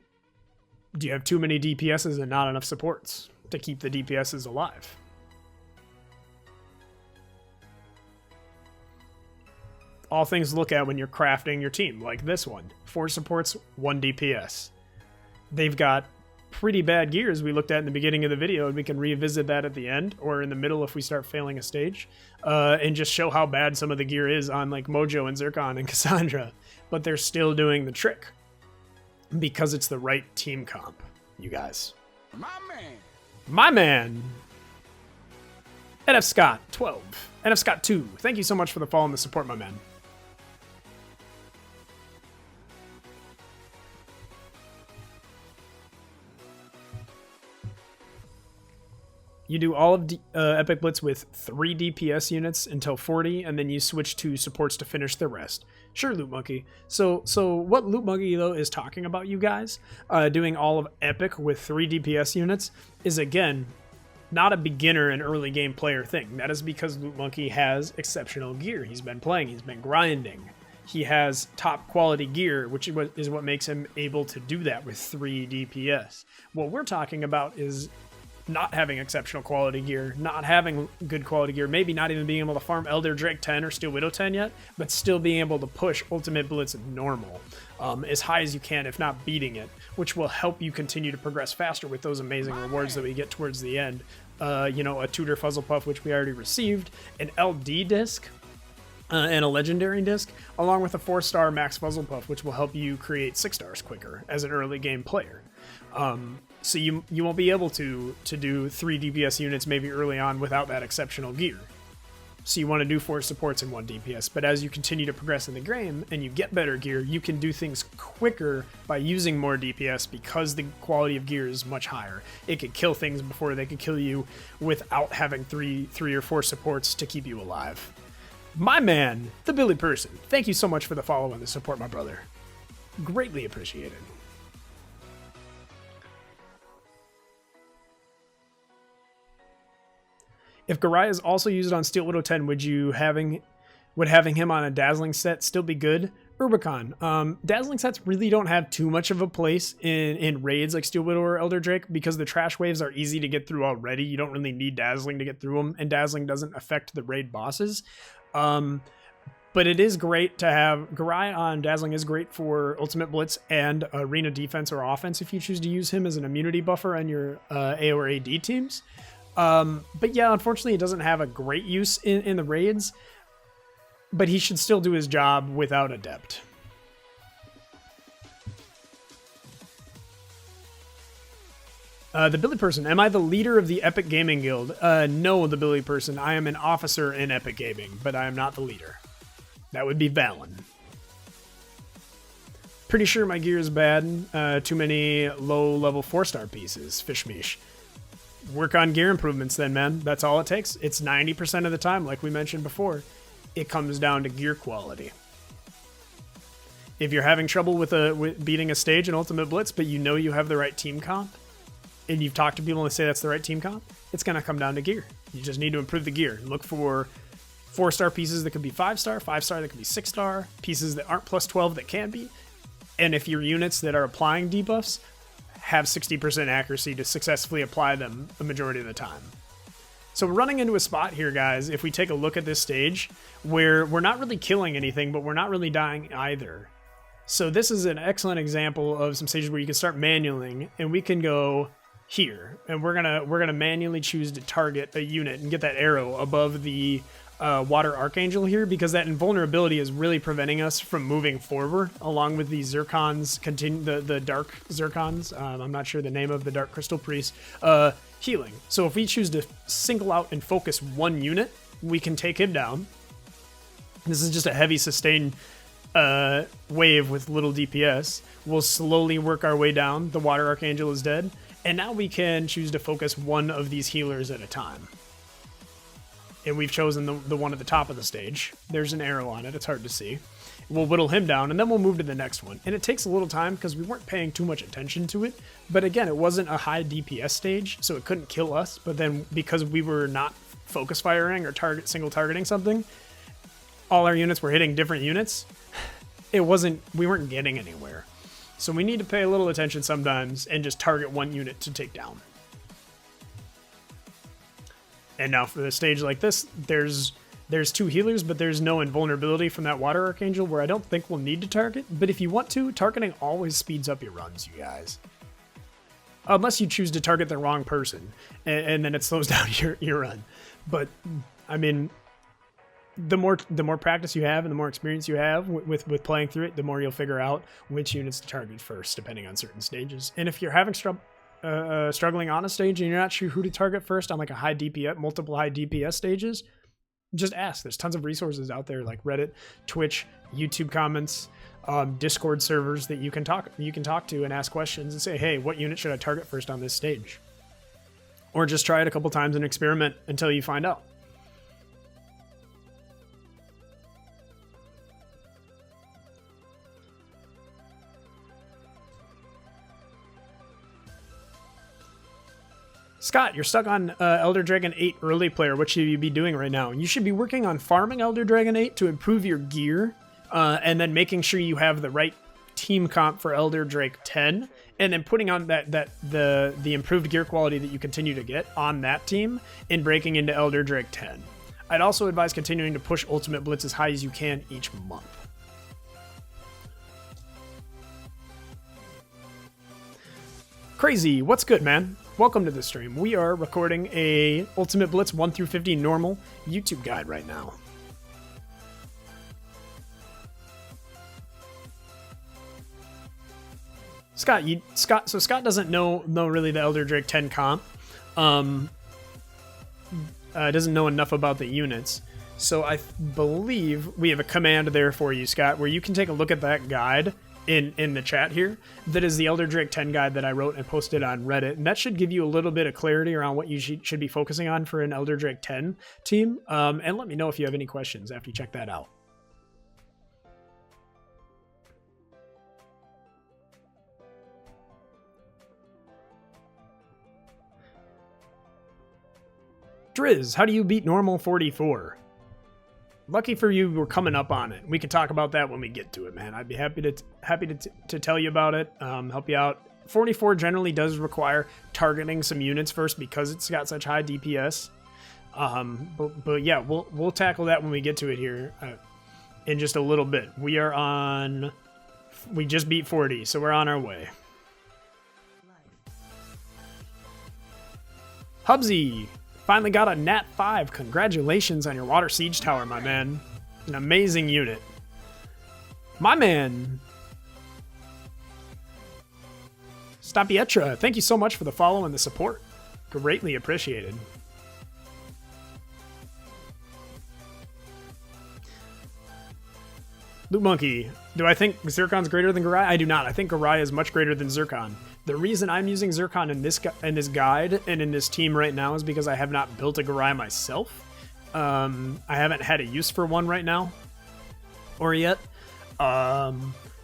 Do you have too many DPSs and not enough supports to keep the DPSs alive? All things to look at when you're crafting your team, like this one. 4 supports, 1 DPS. They've got pretty bad gear, as we looked at in the beginning of the video, and we can revisit that at the end or in the middle if we start failing a stage, and just show how bad some of the gear is on like Mojo and Zircon and Cassandra. But they're still doing the trick. Because it's the right team comp, you guys. My man. My man. NF Scott 12. NF Scott 2. Thank you so much for the follow and the support, my man. You do all of Epic Blitz with 3 DPS units until 40, and then you switch to supports to finish the rest. Sure, Loot Monkey. So what Loot Monkey, though, is talking about, you guys, doing all of Epic with 3 DPS units, is, again, not a beginner and early game player thing. That is because Loot Monkey has exceptional gear. He's been playing. He's been grinding. He has top quality gear, which is what makes him able to do that with 3 DPS. What we're talking about is not having exceptional quality gear, not having good quality gear, maybe not even being able to farm Elder Drake 10 or Steel Widow 10 yet, but still being able to push Ultimate Blitz Normal as high as you can, if not beating it, which will help you continue to progress faster with those amazing rewards that we get towards the end you know, a Tutor Fuzzlepuff, which we already received, an LD disc, and a legendary disc, along with a 4-star Max Fuzzlepuff, which will help you create 6 stars quicker as an early game player. So you won't be able to do 3 DPS units maybe early on without that exceptional gear. So you want to do 4 supports and 1 DPS, but as you continue to progress in the game and you get better gear, you can do things quicker by using more DPS because the quality of gear is much higher. It could kill things before they could kill you without having three or 4 supports to keep you alive. My man, the Billy Person, thank you so much for the follow and the support, my brother. Greatly appreciated. If Garai is also used on Steel Widow 10, would having him on a Dazzling set still be good? Rubicon. Dazzling sets really don't have too much of a place in raids like Steel Widow or Elder Drake because the trash waves are easy to get through already. You don't really need Dazzling to get through them, and Dazzling doesn't affect the raid bosses. But it is great to have Garai on Dazzling is great for Ultimate Blitz and Arena defense or offense if you choose to use him as an immunity buffer on your A or AD teams. But yeah, unfortunately, it doesn't have a great use in the raids, but he should still do his job without Adept. The Billy Person, am I the leader of the Epic Gaming Guild? No, the Billy Person, I am an officer in Epic Gaming, but I am not the leader. That would be Valen. Pretty sure my gear is bad. Too many low-level 4-star pieces. Fishmeesh. Work on gear improvements then, man. That's all it takes. It's 90% of the time, like we mentioned before. It comes down to gear quality. If you're having trouble with beating a stage in Ultimate Blitz, but you know you have the right team comp, and you've talked to people and they say that's the right team comp, it's going to come down to gear. You just need to improve the gear. Look for 4-star pieces that could be 5-star, 5-star that could be 6-star, pieces that aren't plus 12 that can be. And if your units that are applying debuffs have 60% accuracy to successfully apply them the majority of the time. So we're running into a spot here, guys, if we take a look at this stage, where we're not really killing anything, but we're not really dying either. So this is an excellent example of some stages where you can start manualing, and we can go here, and we're gonna manually choose to target a unit and get that arrow above the Water Archangel here, because that invulnerability is really preventing us from moving forward along with these Zircons, the dark Zircons, I'm not sure the name of the Dark Crystal Priest, healing. So if we choose to single out and focus one unit, we can take him down. This is just a heavy sustain wave with little DPS. We'll slowly work our way down. The Water Archangel is dead. And now we can choose to focus one of these healers at a time. And we've chosen the one at the top of the stage. There's an arrow on it. It's hard to see. We'll whittle him down, and then we'll move to the next one. And it takes a little time because we weren't paying too much attention to it. But again, it wasn't a high DPS stage, so it couldn't kill us. But then because we were not focus firing or single targeting something, all our units were hitting different units. We weren't getting anywhere. So we need to pay a little attention sometimes and just target one unit to take down. And now for a stage like this, there's 2 healers, but there's no invulnerability from that Water Archangel, where I don't think we'll need to target. But if you want to, targeting always speeds up your runs, you guys. Unless you choose to target the wrong person, and then it slows down your run. But, I mean, the more practice you have and the more experience you have with playing through it, the more you'll figure out which units to target first, depending on certain stages. And if you're having struggling on a stage and you're not sure who to target first on like a high DPS, multiple high DPS stages, just ask. There's tons of resources out there like Reddit, Twitch, YouTube comments, Discord servers that you can talk to and ask questions and say, hey, what unit should I target first on this stage? Or just try it a couple times and experiment until you find out. Scott, you're stuck on Elder Dragon 8 early player. What should you be doing right now? You should be working on farming Elder Dragon 8 to improve your gear, and then making sure you have the right team comp for Elder Drake 10, and then putting on the improved gear quality that you continue to get on that team and breaking into Elder Drake 10. I'd also advise continuing to push Ultimate Blitz as high as you can each month. Crazy, what's good, man? Welcome to the stream. We are recording a Ultimate Blitz 1 through 50 normal YouTube guide right now. Scott, Scott doesn't know really the Elder Drake 10 comp. Doesn't know enough about the units. So I believe we have a command there for you, Scott, where you can take a look at that guide in the chat here. That is the Elder Drake 10 guide that I wrote and posted on Reddit. And that should give you a little bit of clarity around what you should be focusing on for an Elder Drake 10 team. And let me know if you have any questions after you check that out. Driz, how do you beat normal 44? Lucky for you, we're coming up on it. We can talk about that when we get to it, man. I'd be happy to tell you about it, help you out. 44 generally does require targeting some units first because it's got such high DPS. But yeah, we'll tackle that when we get to it here in just a little bit. We just beat 40, so we're on our way. Hubsy! Finally got a Nat 5. Congratulations on your Water Siege Tower, my man. An amazing unit. My man. Stapietra, thank you so much for the follow and the support. Greatly appreciated. Loot Monkey, do I think Zircon's greater than Garai? I do not. I think Garai is much greater than Zircon. The reason I'm using Zircon in this guide and in this team right now is because I have not built a Garai myself. I haven't had a use for one right now or yet.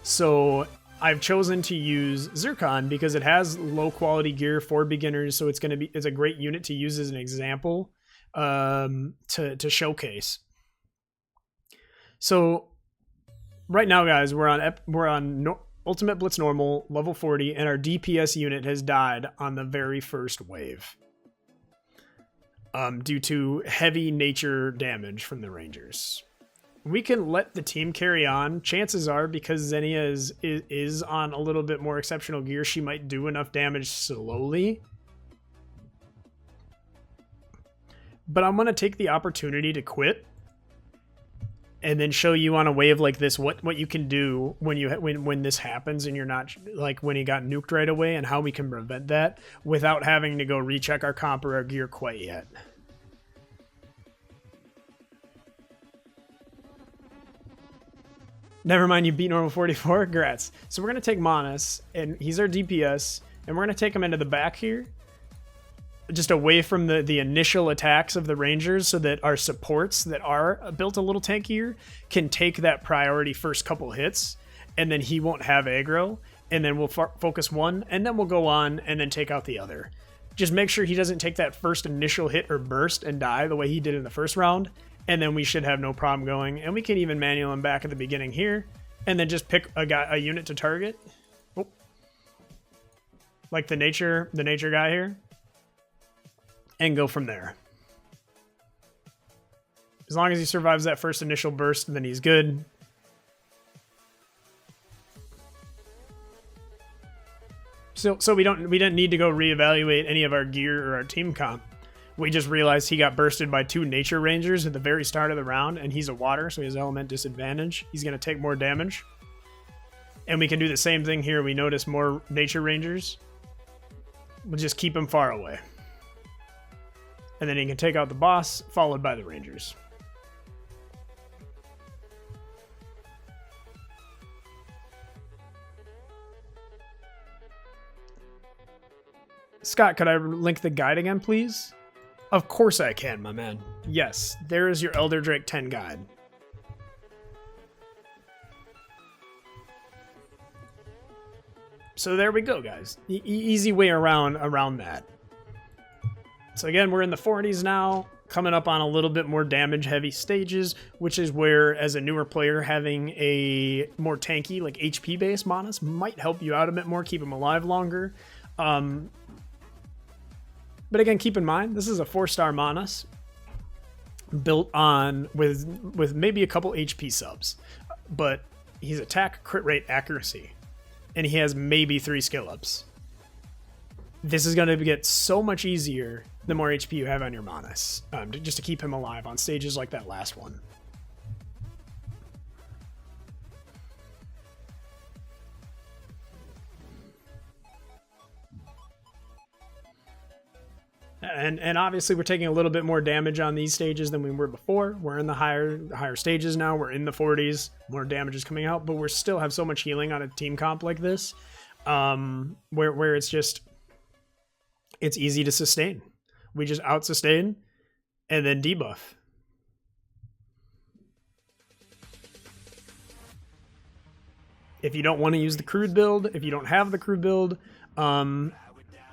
So I've chosen to use Zircon because it has low quality gear for beginners. So it's a great unit to use as an example to showcase. So right now, guys, we're on Ultimate Blitz Normal, level 40, and our DPS unit has died on the very first wave. Due to heavy nature damage from the Rangers. We can let the team carry on. Chances are, because Xenia is on a little bit more exceptional gear, she might do enough damage slowly. But I'm going to take the opportunity to quit and then show you on a wave like this what you can do when this happens and you're not, like, when he got nuked right away, and how we can prevent that without having to go recheck our comp or our gear quite yet. Never mind, you beat normal 44. Congrats. So we're gonna take Manas, and he's our DPS, and we're gonna take him into the back here, just away from the initial attacks of the Rangers, so that our supports that are built a little tankier can take that priority first couple hits, and then he won't have aggro, and then we'll focus one, and then we'll go on and then take out the other. Just make sure he doesn't take that first initial hit or burst and die the way he did in the first round, and then we should have no problem going. And we can even manual him back at the beginning here, and then just pick a unit to target. Oh. Like the nature guy here. And go from there. As long as he survives that first initial burst, then he's good. So we didn't need to go reevaluate any of our gear or our team comp. We just realized he got bursted by 2 nature rangers at the very start of the round, and he's a water, so he has element disadvantage. He's going to take more damage. And we can do the same thing here. We notice more nature rangers. We'll just keep him far away. And then he can take out the boss, followed by the Rangers. Scott, could I link the guide again, please? Of course I can, my man. Yes, there is your Elder Drake 10 guide. So there we go, guys. Easy way around that. So again, we're in the 40s now, coming up on a little bit more damage-heavy stages, which is where, as a newer player, having a more tanky, like HP-based Manas might help you out a bit more, keep them alive longer. But again, keep in mind, this is a 4-star Manas built on with maybe a couple HP subs, but he's attack, crit rate, accuracy, and he has maybe 3 skill ups. this is going to get so much easier the more HP you have on your Manus, just to keep him alive on stages like that last one. And obviously we're taking a little bit more damage on these stages than we were before. We're in the higher stages now. We're in the 40s. More damage is coming out, but we still have so much healing on a team comp like this, where it's easy to sustain. We just out sustain and then debuff. If you don't want to use the crude build, if you don't have the crude build,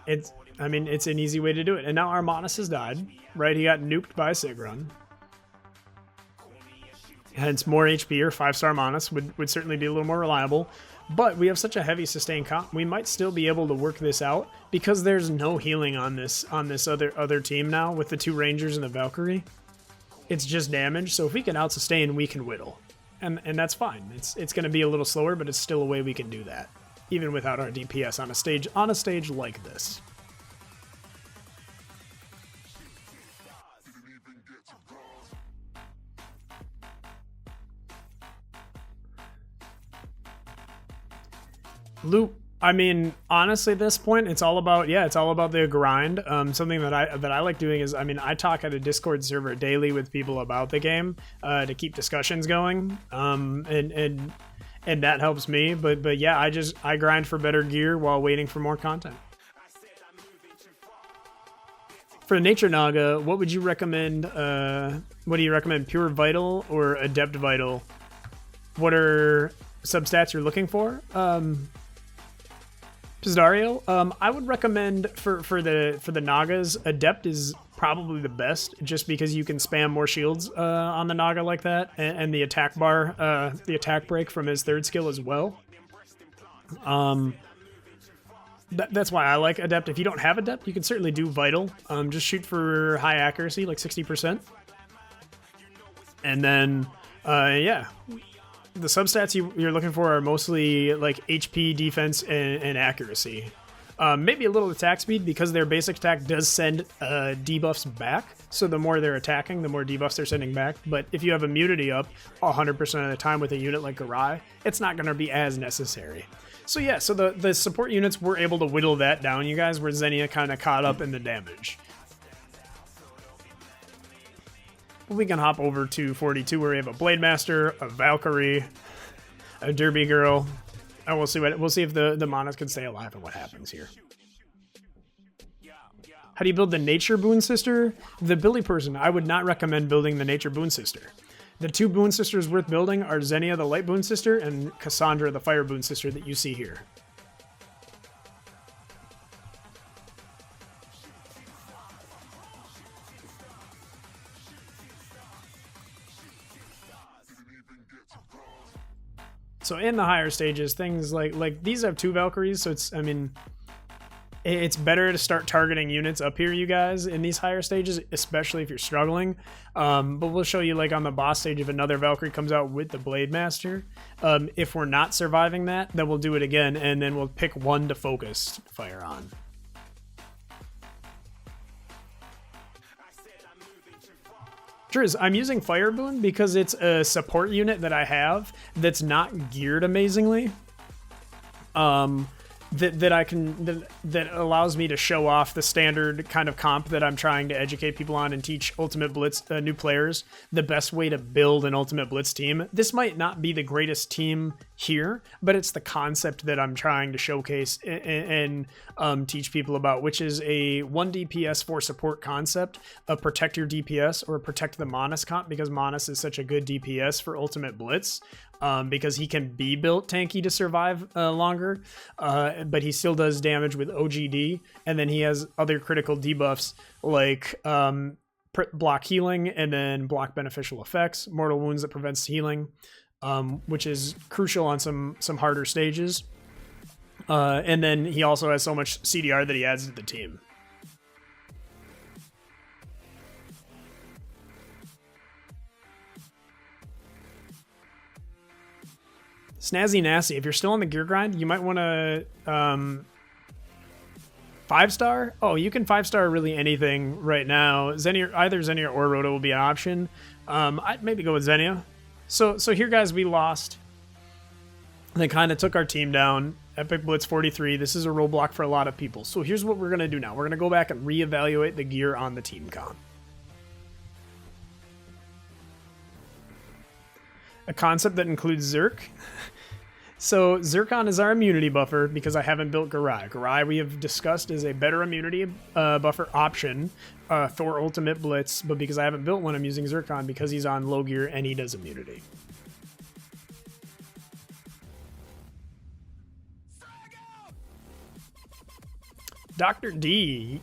it's an easy way to do it. And now our Manus has died, right? He got nuked by Sigrun. Hence, more HP or 5-star Manus would certainly be a little more reliable. But we have such a heavy sustain comp, we might still be able to work this out because there's no healing on this other team now with the 2 Rangers and the Valkyrie. It's just damage, so if we can out sustain, we can whittle. And that's fine. It's going to be a little slower, but it's still a way we can do that, even without our DPS on a stage like this. Loot, I mean, honestly, at this point, it's all about the grind. Something that I like doing is, I talk at a Discord server daily with people about the game to keep discussions going, and that helps me. But yeah, I grind for better gear while waiting for more content. For Nature Naga, what would you recommend? What do you recommend? Pure Vital or Adept Vital? What are substats you're looking for? Pizdario, I would recommend for the Nagas, Adept is probably the best, just because you can spam more shields on the Naga like that, and the attack bar, the attack break from his 3rd skill as well. That's why I like Adept. If you don't have Adept, you can certainly do Vital. Just shoot for high accuracy, like 60%. And then, yeah. The substats you're looking for are mostly like HP, defense, and accuracy. Maybe a little attack speed, because their basic attack does send debuffs back. So the more they're attacking, the more debuffs they're sending back. But if you have immunity up 100% of the time with a unit like Garai, it's not going to be as necessary. So yeah, so the support units were able to whittle that down, you guys, where Xenia kind of caught up in the damage. We can hop over to 42, where we have a Blade Master, a Valkyrie, a Derby Girl, and we'll see if the Manus can stay alive and what happens here. How do you build the Nature Boon Sister? The Billy person, I would not recommend building the Nature Boon Sister. The 2 Boon Sisters worth building are Xenia, the Light Boon Sister, and Cassandra, the Fire Boon Sister that you see here. So in the higher stages, things like these have 2 Valkyries, so it's better to start targeting units up here, you guys, in these higher stages, especially if you're struggling. But we'll show you, like, on the boss stage, if another Valkyrie comes out with the Blade Master. If we're not surviving that, then we'll do it again, and then we'll pick one to focus fire on. Triz, I'm using Fire Boon because it's a support unit that I have that's not geared amazingly. That allows me to show off the standard kind of comp that I'm trying to educate people on and teach Ultimate Blitz new players the best way to build an Ultimate Blitz team. This might not be the greatest team here, but it's the concept that I'm trying to showcase and teach people about, which is a 1 DPS for support concept of protect your DPS or protect the Manus comp, because Manus is such a good DPS for Ultimate Blitz. Because he can be built tanky to survive longer, but he still does damage with OGD, and then he has other critical debuffs like block healing and then block beneficial effects, mortal wounds that prevents healing, which is crucial on some harder stages. And then he also has so much CDR that he adds to the team. Snazzy Nasty, if you're still on the gear grind, you might want to 5-star? Oh, you can 5-star really anything right now. Either Xenia or Rhoda will be an option. I'd maybe go with Xenia. So here, guys, we lost. They kind of took our team down. Epic Blitz 43. This is a roadblock for a lot of people. So here's what we're going to do now. We're going to go back and reevaluate the gear on the team comp. A concept that includes Zerk. So Zircon is our immunity buffer because I haven't built Garai. Garai we have discussed is a better immunity buffer option for Ultimate Blitz, but because I haven't built one, I'm using Zircon because he's on low gear and he does immunity. Dr. D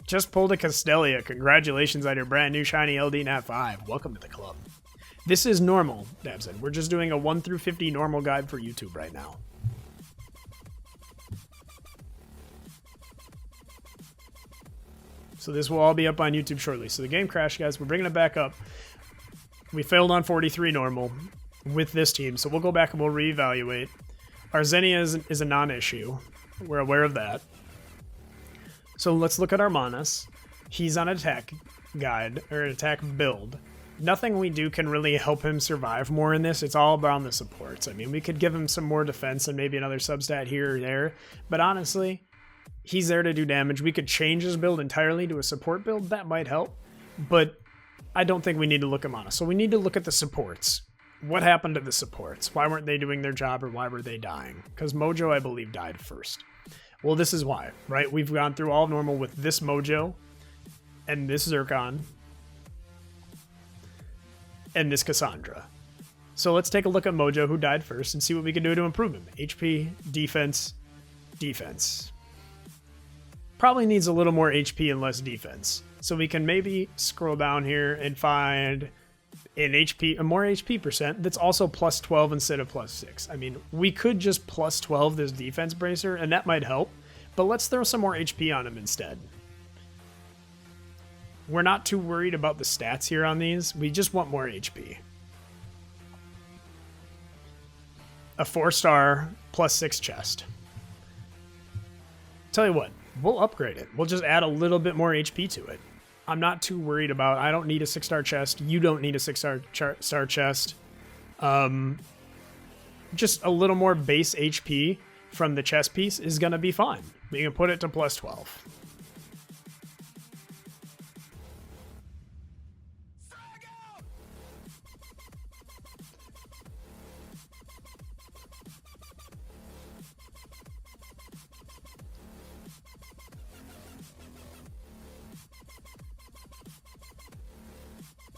just pulled a Castelia. Congratulations on your brand new shiny LD Nat 5. Welcome to the club. This is normal, Dabson. We're just doing a 1 through 50 normal guide for YouTube right now. So this will all be up on YouTube shortly. So the game crashed, guys. We're bringing it back up. We failed on 43 normal with this team, so we'll go back and we'll reevaluate. Our Xenia is a non-issue. We're aware of that. So let's look at our Manas. He's on attack guide, or attack build. Nothing we do can really help him survive more in this. It's all around the supports. I mean, we could give him some more defense and maybe another substat here or there, but honestly, he's there to do damage. We could change his build entirely to a support build. That might help, but I don't think we need to look at Mana. So we need to look at the supports. What happened to the supports? Why weren't they doing their job, or why were they dying? Because Mojo, I believe, died first. Well, this is why, right? We've gone through all normal with this Mojo and this Zircon and this Cassandra. So let's take a look at Mojo, who died first, and see what we can do to improve him. HP, defense, defense. Probably needs a little more HP and less defense. So we can maybe scroll down here and find a more HP percent that's also plus 12 instead of plus 6. I mean, we could just plus 12 this defense bracer, and that might help, but let's throw some more HP on him instead. We're not too worried about the stats here on these. We just want more HP. A 4-star plus 6 chest. Tell you what, we'll upgrade it. We'll just add a little bit more HP to it. I'm not too worried about, I don't need a 6-star chest. You don't need a 6-star chest. Just a little more base HP from the chest piece is going to be fine. We can put it to plus 12.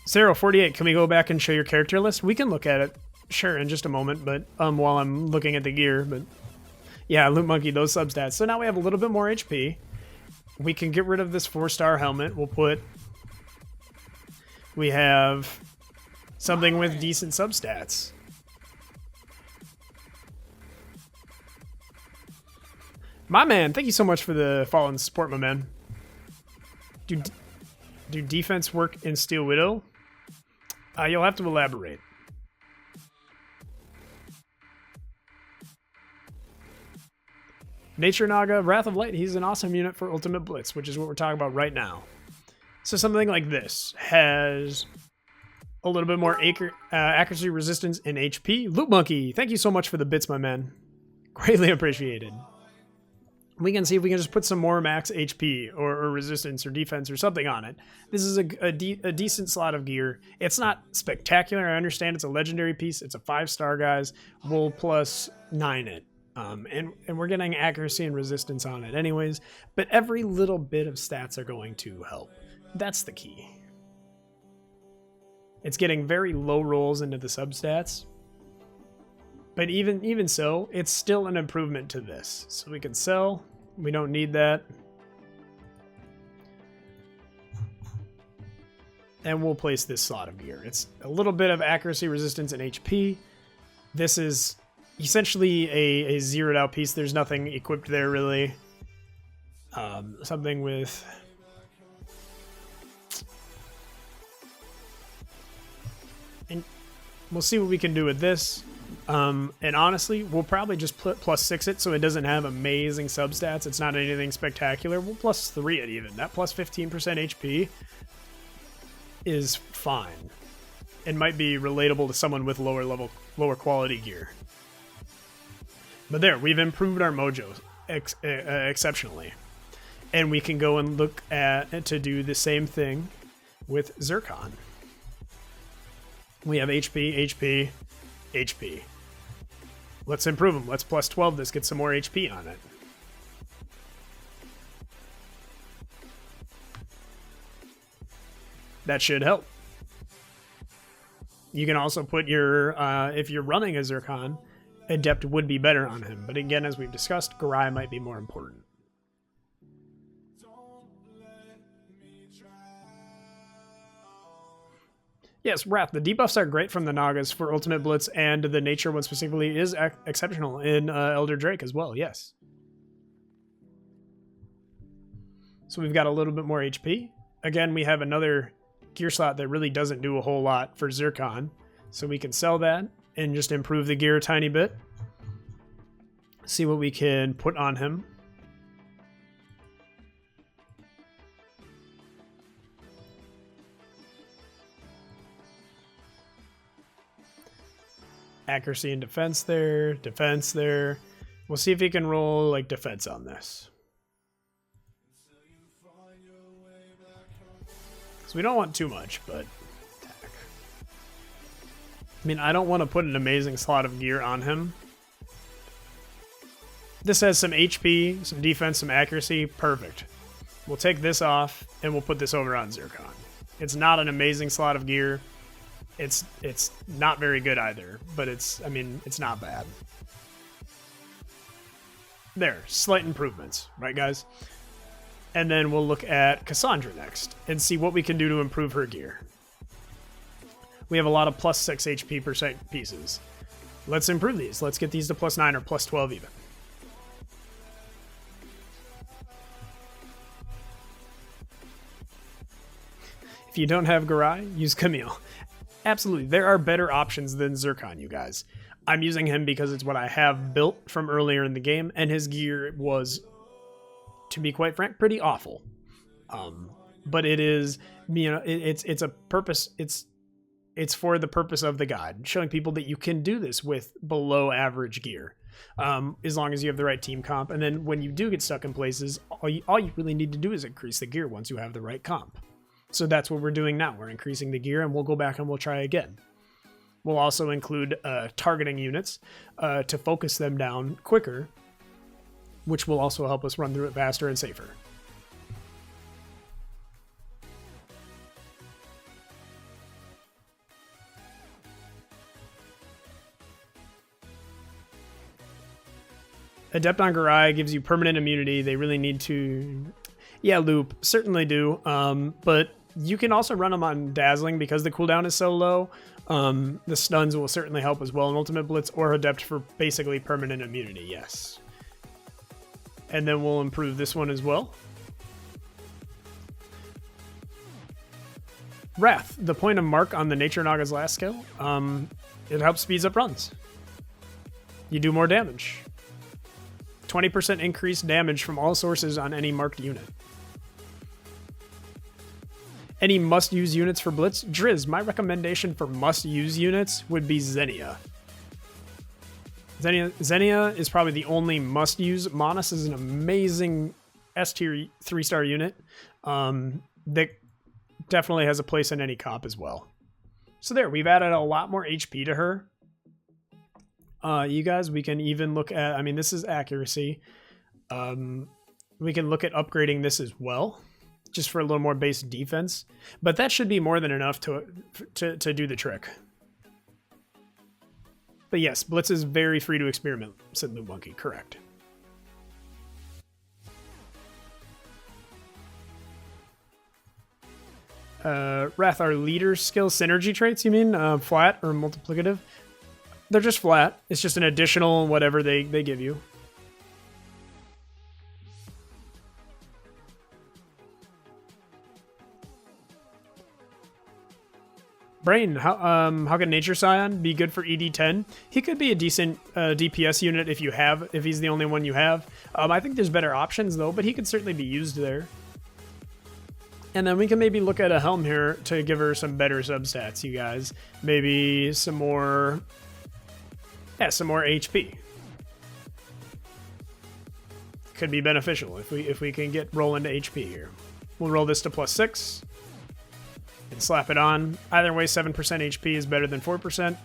Zero48, can we go back and show your character list? We can look at it, sure, in just a moment, but while I'm looking at the gear, but yeah, Loot Monkey, those substats. So now we have a little bit more HP. We can get rid of this 4-star helmet. We have something with decent substats. My man, thank you so much for the follow and support, my man. Do defense work in Steel Widow? You'll have to elaborate. Nature Naga, Wrath of Light, he's an awesome unit for Ultimate Blitz, which is what we're talking about right now. So something like this has a little bit more accuracy, resistance, and HP. Loot Monkey, thank you so much for the bits, my man. Greatly appreciated. We can see if we can just put some more max HP or resistance or defense or something on it. This is a decent slot of gear. It's not spectacular. I understand it's a legendary piece. It's a 5-star, guys. We'll plus 9 it. And we're getting accuracy and resistance on it anyways. But every little bit of stats are going to help. That's the key. It's getting very low rolls into the substats. But even so, it's still an improvement to this. So we can sell. We don't need that. And we'll place this slot of gear. It's a little bit of accuracy, resistance, and HP. This is essentially a zeroed out piece. There's nothing equipped there, really. Something with... And we'll see what we can do with this. And honestly, we'll probably just +6 it so it doesn't have amazing substats. It's not anything spectacular. We'll +3 it even. That plus 15% HP is fine. It might be relatable to someone with lower quality gear. But there, we've improved our mojo exceptionally. And we can go and look at to do the same thing with Zircon. We have HP, HP, HP. Let's improve them. Let's +12 this, get some more HP on it. That should help. You can also put your, if you're running a Zircon, Adept would be better on him. But again, as we've discussed, Garai might be more important. Yes, Wrath. The debuffs are great from the Nagas for Ultimate Blitz, and the Nature one specifically is exceptional in Elder Drake as well, yes. So we've got a little bit more HP. Again, we have another gear slot that really doesn't do a whole lot for Zircon, so we can sell that and just improve the gear a tiny bit. See what we can put on him. Accuracy and defense there, defense there. We'll see if he can roll like defense on this. So we don't want too much, but attack. I mean, I don't want to put an amazing slot of gear on him. This has some HP, some defense, some accuracy. Perfect. We'll take this off and we'll put this over on Zircon. It's not an amazing slot of gear. It's not very good either, but it's not bad. There, slight improvements, right guys? And then we'll look at Cassandra next and see what we can do to improve her gear. We have a lot of +6 HP percent pieces. Let's improve these. Let's get these to +9 or +12 even. If you don't have Garai, use Camille. Absolutely, there are better options than Zircon, you guys. I'm using him because it's what I have built from earlier in the game, and his gear was, to be quite frank, pretty awful. But it is, it's a purpose. It's for the purpose of the guide, showing people that you can do this with below average gear, as long as you have the right team comp. And then when you do get stuck in places, all you really need to do is increase the gear once you have the right comp. So that's what we're doing now. We're increasing the gear, and we'll go back and we'll try again. We'll also include targeting units to focus them down quicker, which will also help us run through it faster and safer. Adept on Garai gives you permanent immunity. They really need to... Yeah, Loop, certainly do. But you can also run them on Dazzling because the cooldown is so low. The stuns will certainly help as well in Ultimate Blitz, or Adept for basically permanent immunity, yes. And then we'll improve this one as well. Wrath, the point of Mark on the Nature Naga's last skill, it helps speeds up runs. You do more damage. 20% increased damage from all sources on any marked unit. Any must-use units for Blitz? Driz, my recommendation for must-use units would be Xenia. Xenia is probably the only must-use. Monas is an amazing S-tier 3-star unit that definitely has a place in any comp as well. So there, we've added a lot more HP to her. You guys, we can even look at, I mean, this is accuracy. We can look at upgrading this as well, just for a little more base defense. But that should be more than enough to do the trick. But yes, Blitz is very free to experiment, said Loot Monkey, correct. Wrath, are leader skill synergy traits, you mean? Flat or multiplicative? They're just flat. It's just an additional whatever they give you. Brain, how can Nature Scion be good for ED10? He could be a decent DPS unit if he's the only one you have. I think there's better options though, but he could certainly be used there. And then we can maybe look at a Helm here to give her some better substats, you guys. Maybe some more HP. Could be beneficial if we can get roll into HP here. We'll roll this to +6 and slap it on. Either way, 7% HP is better than 4%. There's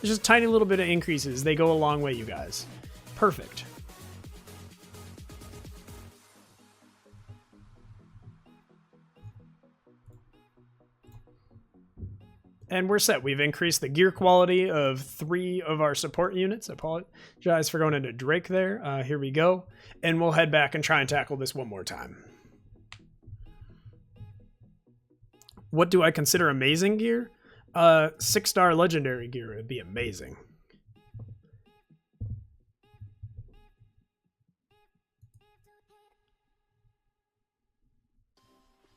just a tiny little bit of increases. They go a long way, you guys. Perfect. And we're set. We've increased the gear quality of 3 of our support units. I apologize for going into Drake there. Here we go. And we'll head back and try and tackle this one more time. What do I consider amazing gear? 6-star legendary gear would be amazing.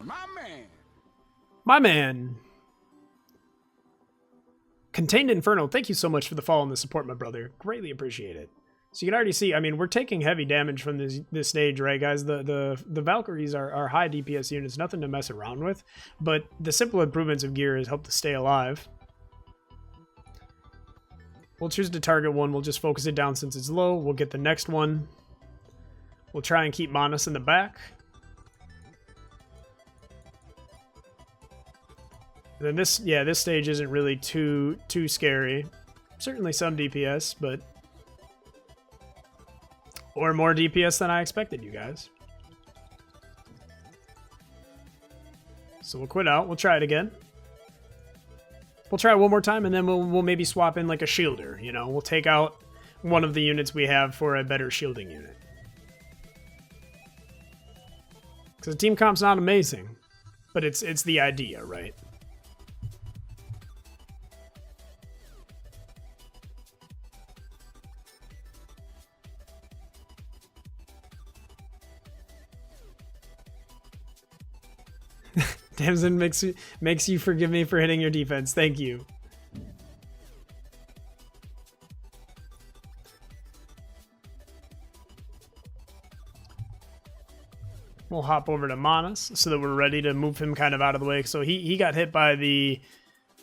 My man. My man. Contained Inferno, thank you so much for the follow and the support, my brother. Greatly appreciate it. So you can already see, I mean, we're taking heavy damage from this stage, right, guys? The Valkyries are high DPS units, nothing to mess around with. But the simple improvements of gear has helped us stay alive. We'll choose to target one. We'll just focus it down since it's low. We'll get the next one. We'll try and keep Manus in the back. And then this stage isn't really too scary. Certainly some DPS, but or more DPS than I expected, you guys. So we'll quit out. We'll try it again. We'll try it one more time, and then we'll maybe swap in like a shielder. You know, we'll take out one of the units we have for a better shielding unit. Because the team comp's not amazing, but it's the idea, right? Damson makes you forgive me for hitting your defense. Thank you. We'll hop over to Manus so that we're ready to move him kind of out of the way. So he got hit by the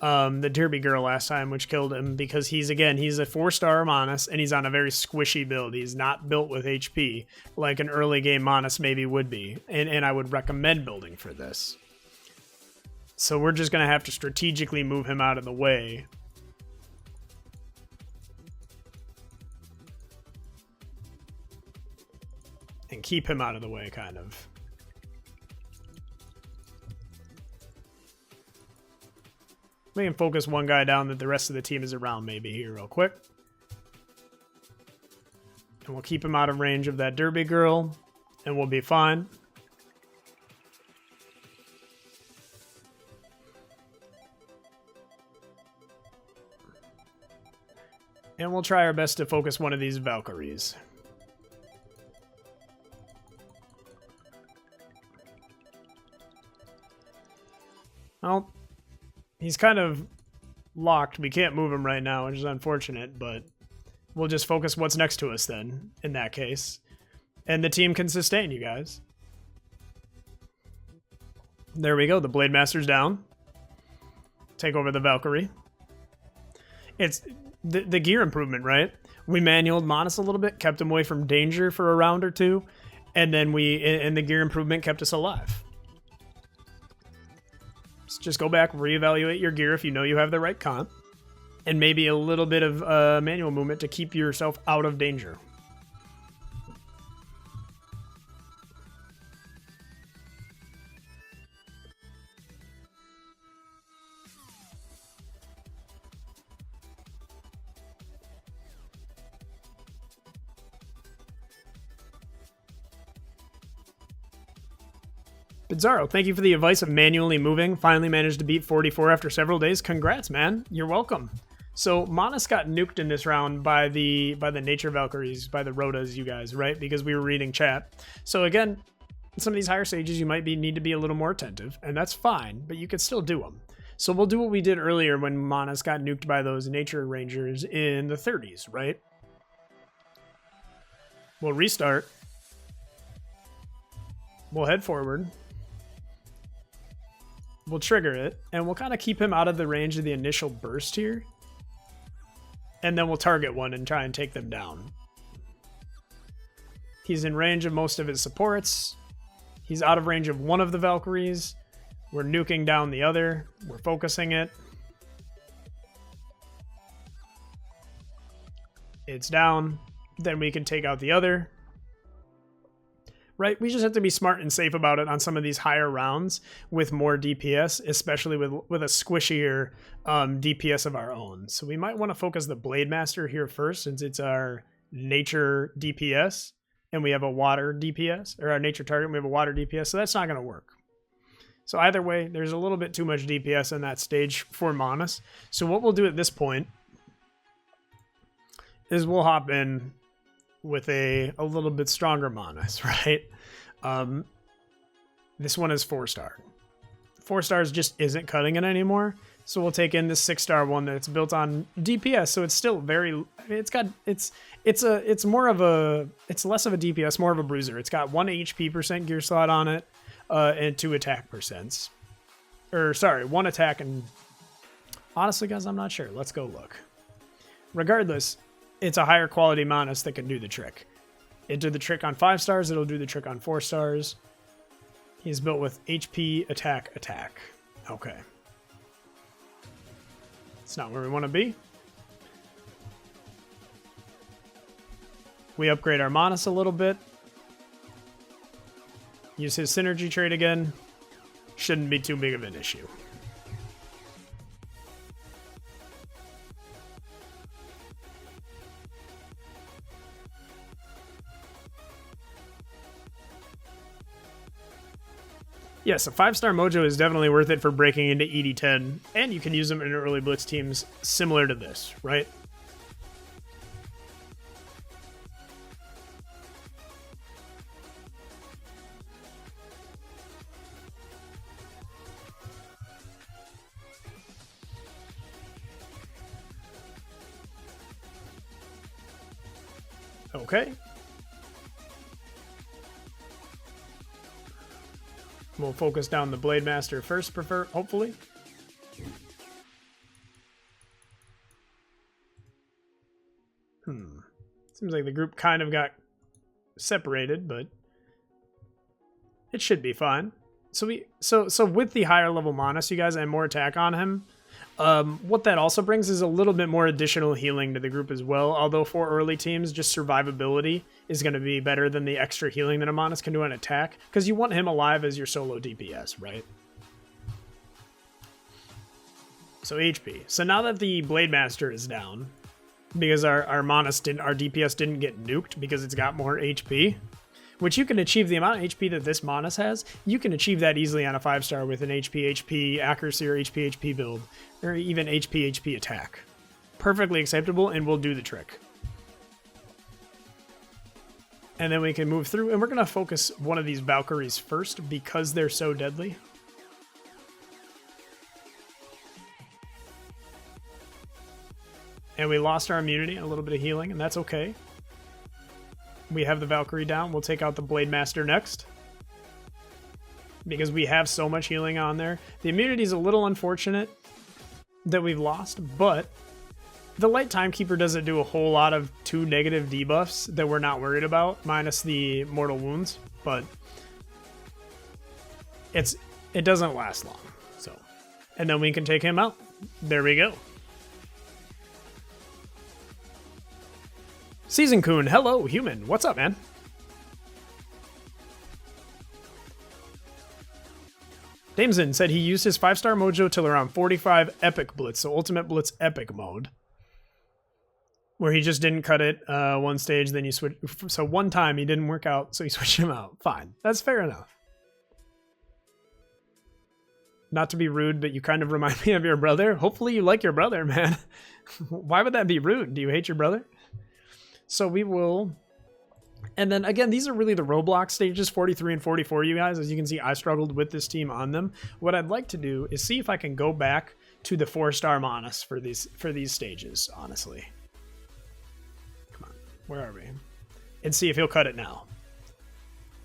Derby girl last time, which killed him because he's a 4-star Manus and he's on a very squishy build. He's not built with HP like an early game Manus maybe would be, and I would recommend building for this. So we're just going to have to strategically move him out of the way. And keep him out of the way, kind of. We can focus one guy down that the rest of the team is around maybe here real quick. And we'll keep him out of range of that Derby girl, and we'll be fine. And we'll try our best to focus one of these Valkyries. Well, he's kind of locked. We can't move him right now, which is unfortunate, but we'll just focus what's next to us then, in that case. And the team can sustain, you guys. There we go. The Blade Master's down. Take over the Valkyrie. It's the gear improvement, right? We manualed Manus a little bit, kept him away from danger for a round or two, and then the gear improvement kept us alive. So just go back, reevaluate your gear if you know you have the right comp, and maybe a little bit of manual movement to keep yourself out of danger. Bizarro, thank you for the advice of manually moving. Finally managed to beat 44 after several days. Congrats, man. You're welcome. So Manus got nuked in this round by the Nature Valkyries, by the Rhodas, you guys, right? Because we were reading chat. So again, in some of these higher stages, you might need to be a little more attentive, and that's fine, but you can still do them. So we'll do what we did earlier when Manus got nuked by those nature rangers in the 30s, right? We'll restart. We'll head forward. We'll trigger it, and we'll kind of keep him out of the range of the initial burst here. And then we'll target one and try and take them down. He's in range of most of his supports. He's out of range of one of the Valkyries. We're nuking down the other. We're focusing it. It's down. Then we can take out the other. Right? We just have to be smart and safe about it on some of these higher rounds with more DPS, especially with a squishier DPS of our own. So we might want to focus the Blade Master here first, since it's our nature DPS and we have a water DPS, or our nature target, and we have a water DPS, so that's not going to work. So either way, there's a little bit too much DPS in that stage for Manus. So what we'll do at this point is we'll hop in with a little bit stronger Manus, right? This one is 4-star. 4 stars just isn't cutting it anymore. So we'll take in this 6-star one that's built on DPS. So it's still very, it's less of a DPS, more of a bruiser. It's got 1 HP percent gear slot on it, and 2 attack percents. Or sorry, 1 attack and honestly, guys, I'm not sure. Let's go look. Regardless, it's a higher quality Manus that can do the trick. It did the trick on 5 stars. It'll do the trick on 4 stars. He's built with HP, attack, attack. Okay. It's not where we want to be. We upgrade our Manus a little bit. Use his synergy trait again. Shouldn't be too big of an issue. Yes, a 5-star Mojo is definitely worth it for breaking into ED10, and you can use them in early Blitz teams similar to this, right? Okay. We'll focus down the Blade Master first, hopefully. Seems like the group kind of got separated, but it should be fine. So with the higher level Manus, you guys, and more attack on him, what that also brings is a little bit more additional healing to the group as well. Although for early teams, just survivability is going to be better than the extra healing that a Manus can do on attack, because you want him alive as your solo DPS, right? So HP. So now that the Blade Master is down, because our DPS didn't get nuked because it's got more HP, which you can achieve the amount of HP that this Manus has, you can achieve that easily on a 5-star with an HP accuracy or HP build, or even HP attack. Perfectly acceptable, and will do the trick. And then we can move through, and we're going to focus one of these Valkyries first because they're so deadly. And we lost our immunity and a little bit of healing, and that's okay. We have the Valkyrie down. We'll take out the Blade Master next, because we have so much healing on there. The immunity is a little unfortunate that we've lost, but the Light Timekeeper doesn't do a whole lot of 2 negative debuffs that we're not worried about, minus the mortal wounds, but it doesn't last long. So, and then we can take him out. There we go. Season Coon, hello, human. What's up, man? Dameson said he used his 5-star Mojo till around 45 Epic Blitz, so Ultimate Blitz Epic mode, where he just didn't cut it one stage, then you switch. So one time he didn't work out, so he switched him out. Fine, that's fair enough. Not to be rude, but you kind of remind me of your brother. Hopefully you like your brother, man. Why would that be rude? Do you hate your brother? So we will And then again, these are really the roadblock stages, 43 and 44, you guys. As you can see, I struggled with this team on them. What I'd like to do is see if I can go back to the 4-star Monas for these stages, honestly. Come on, where are we? And see if he'll cut it now.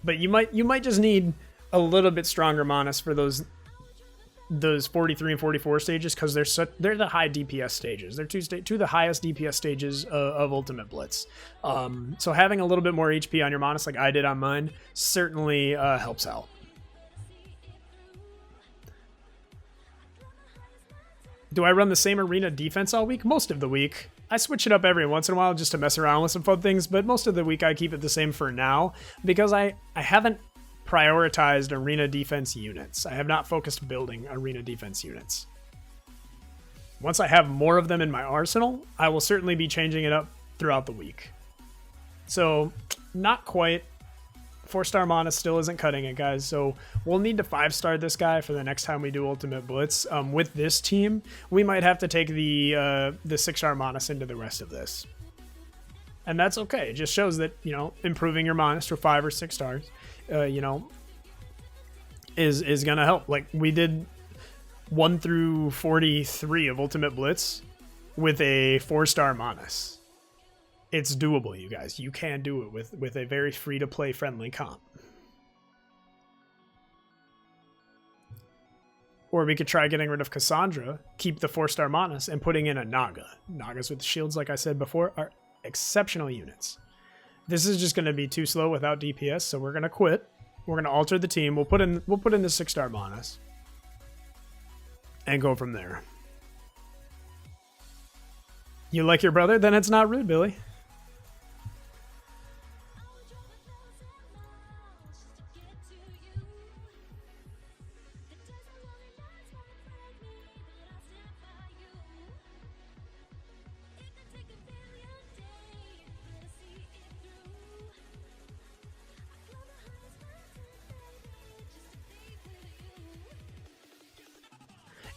But you might just need a little bit stronger Monas for those 43 and 44 stages, because they're the high DPS stages. They're two of the highest DPS stages of Ultimate Blitz. So having a little bit more HP on your Monas, like I did on mine, certainly helps out. Do I run the same arena defense all week? Most of the week. I switch it up every once in a while just to mess around with some fun things, but most of the week I keep it the same for now, because I haven't prioritized arena defense units. I have not focused building arena defense units. Once I have more of them in my arsenal, I will certainly be changing it up throughout the week. So, not quite. 4-star Mana still isn't cutting it, guys. So, we'll need to 5-star this guy for the next time we do Ultimate Blitz. With this team, we might have to take the 6-star Monas into the rest of this. And that's okay. It just shows that, you know, improving your Monas to 5 or 6 stars, you know, is gonna help. Like we did 1 through 43 of Ultimate Blitz with a 4-star Monas. It's doable, you guys. You can do it with a very free-to-play friendly comp. Or we could try getting rid of Cassandra, keep the 4-star Monas, and putting in a Naga. Nagas with shields, like I said before, are exceptional units. This is just going to be too slow without DPS, so we're going to quit. We're going to alter the team. We'll put in the 6-star Monas and go from there. You like your brother? Then it's not rude, Billy.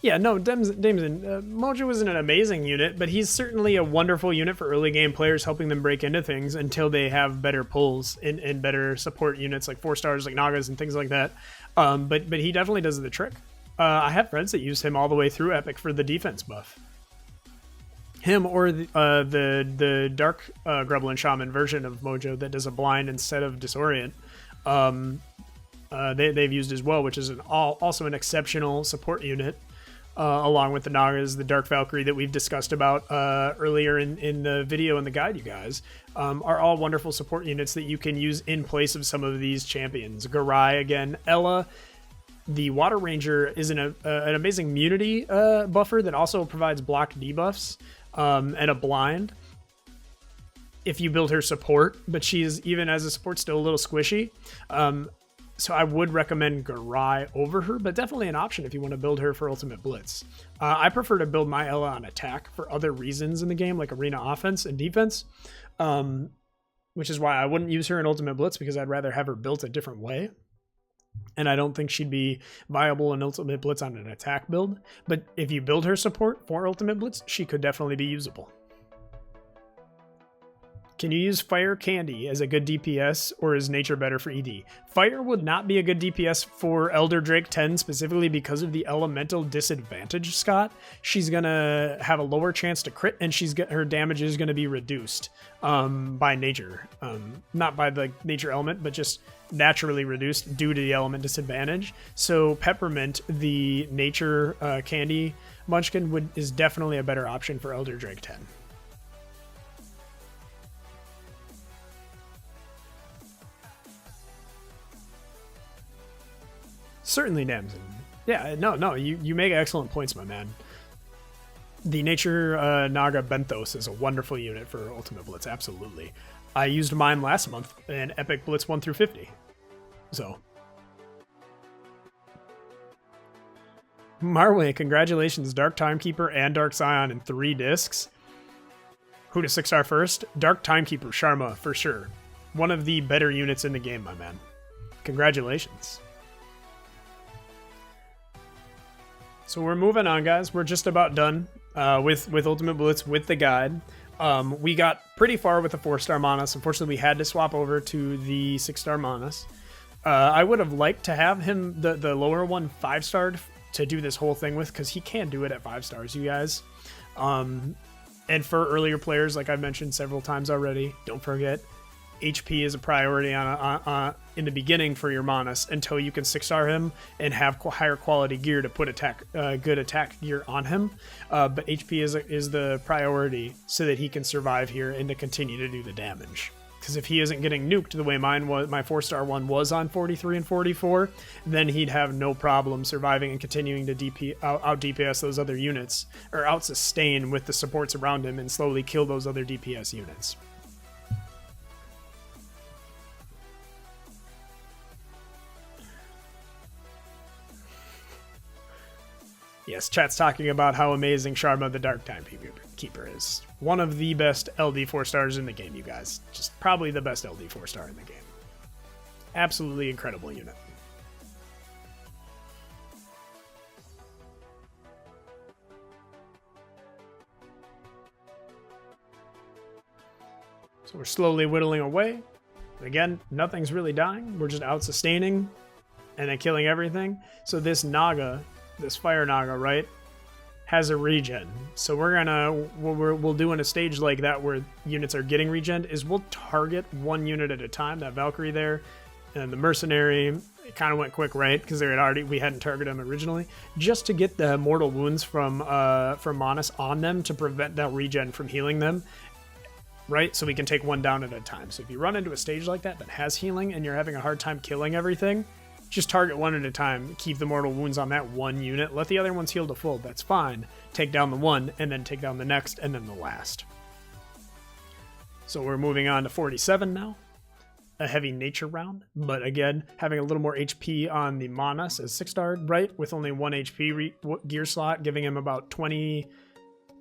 Yeah, no, Damson, Mojo isn't an amazing unit, but he's certainly a wonderful unit for early game players, helping them break into things until they have better pulls and better support units like 4-stars, like Nagas and things like that. But he definitely does the trick. I have friends that use him all the way through Epic for the defense buff. Him or the Dark Gremlin Shaman version of Mojo that does a blind instead of disorient. They've used as well, which is also an exceptional support unit. Along with the Nagas, the Dark Valkyrie that we've discussed about earlier in the video and the guide, you guys, are all wonderful support units that you can use in place of some of these champions. Garai, again, Ella. The Water Ranger is an amazing immunity buffer that also provides block debuffs and a blind if you build her support, but she's, even as a support, still a little squishy. So I would recommend Garai over her, but definitely an option if you want to build her for Ultimate Blitz. I prefer to build my Ella on attack for other reasons in the game, like arena offense and defense, which is why I wouldn't use her in Ultimate Blitz, because I'd rather have her built a different way. And I don't think she'd be viable in Ultimate Blitz on an attack build. But if you build her support for Ultimate Blitz, she could definitely be usable. Can you use Fire Candy as a good DPS, or is Nature better for ED? Fire would not be a good DPS for Elder Drake 10 specifically because of the elemental disadvantage, Scott. She's going to have a lower chance to crit, and her damage is going to be reduced by nature. Not by the nature element, but just naturally reduced due to the element disadvantage. So Peppermint, the Nature Candy Munchkin, is definitely a better option for Elder Drake 10. Certainly, Damson. Yeah, no, you make excellent points, my man. The Nature Naga Benthos is a wonderful unit for Ultimate Blitz, absolutely. I used mine last month in Epic Blitz 1 through 50. So. Marway, congratulations. Dark Timekeeper and Dark Scion in 3 discs. Who to 6-star first? Dark Timekeeper, Sharma, for sure. One of the better units in the game, my man. Congratulations. So we're moving on, guys. We're just about done with Ultimate Blitz with the guide. We got pretty far with the 4-star Manas. Unfortunately, we had to swap over to the 6-star Manas. I would have liked to have him, the lower one, 5-starred to do this whole thing with, because he can do it at 5 stars, you guys. And for earlier players, like I've mentioned several times already, don't forget, HP is a priority in the beginning for your Manas until you can 6-star him and have higher quality gear to put good attack gear on him. But HP is the priority so that he can survive here and to continue to do the damage. Because if he isn't getting nuked the way mine was, my 4-star one was on 43 and 44, then he'd have no problem surviving and continuing to out DPS those other units, or out sustain with the supports around him and slowly kill those other DPS units. Yes, chat's talking about how amazing Sharma the Dark Timekeeper is. One of the best LD 4-stars in the game, you guys. Just probably the best LD 4-star in the game. Absolutely incredible unit. So we're slowly whittling away. Again, nothing's really dying. We're just out sustaining and then killing everything. So this Naga, this Fire Naga, right, has a regen. So we'll do in a stage like that where units are getting regen is we'll target one unit at a time. That Valkyrie there and the Mercenary, it kind of went quick, right? Because we hadn't targeted them originally, just to get the mortal wounds from Manas on them to prevent that regen from healing them, right? So we can take one down at a time. So if you run into a stage like that has healing and you're having a hard time killing everything, just target one at a time, keep the mortal wounds on that one unit, let the other ones heal to full, that's fine. Take down the one, and then take down the next, and then the last. So we're moving on to 47 now. A heavy nature round, but again, having a little more HP on the Manas as 6-star, right? With only 1 HP gear slot, giving him about 20,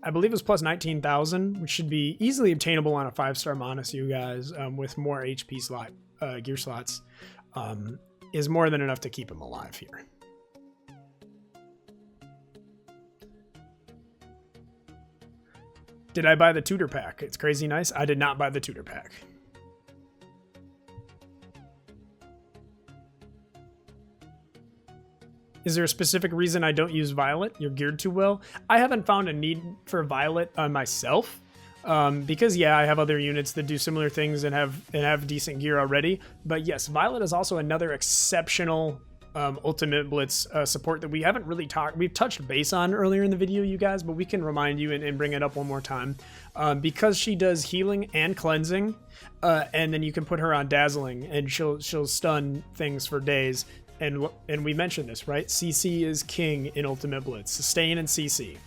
I believe it was plus 19,000, which should be easily obtainable on a 5-star Manas, you guys, with more HP slot, gear slots. Is more than enough to keep him alive here. Did I buy the tutor pack? It's crazy nice. I did not buy the tutor pack. Is there a specific reason I don't use Violet? You're geared too well. I haven't found a need for Violet on myself. Because yeah, I have other units that do similar things and have decent gear already. But yes, Violet is also another exceptional Ultimate Blitz support that we haven't really we've touched base on earlier in the video, you guys, but we can remind you and bring it up one more time. Because she does healing and cleansing, and then you can put her on dazzling and she'll stun things for days. And we mentioned this, right? CC is king in Ultimate Blitz. Sustain and CC.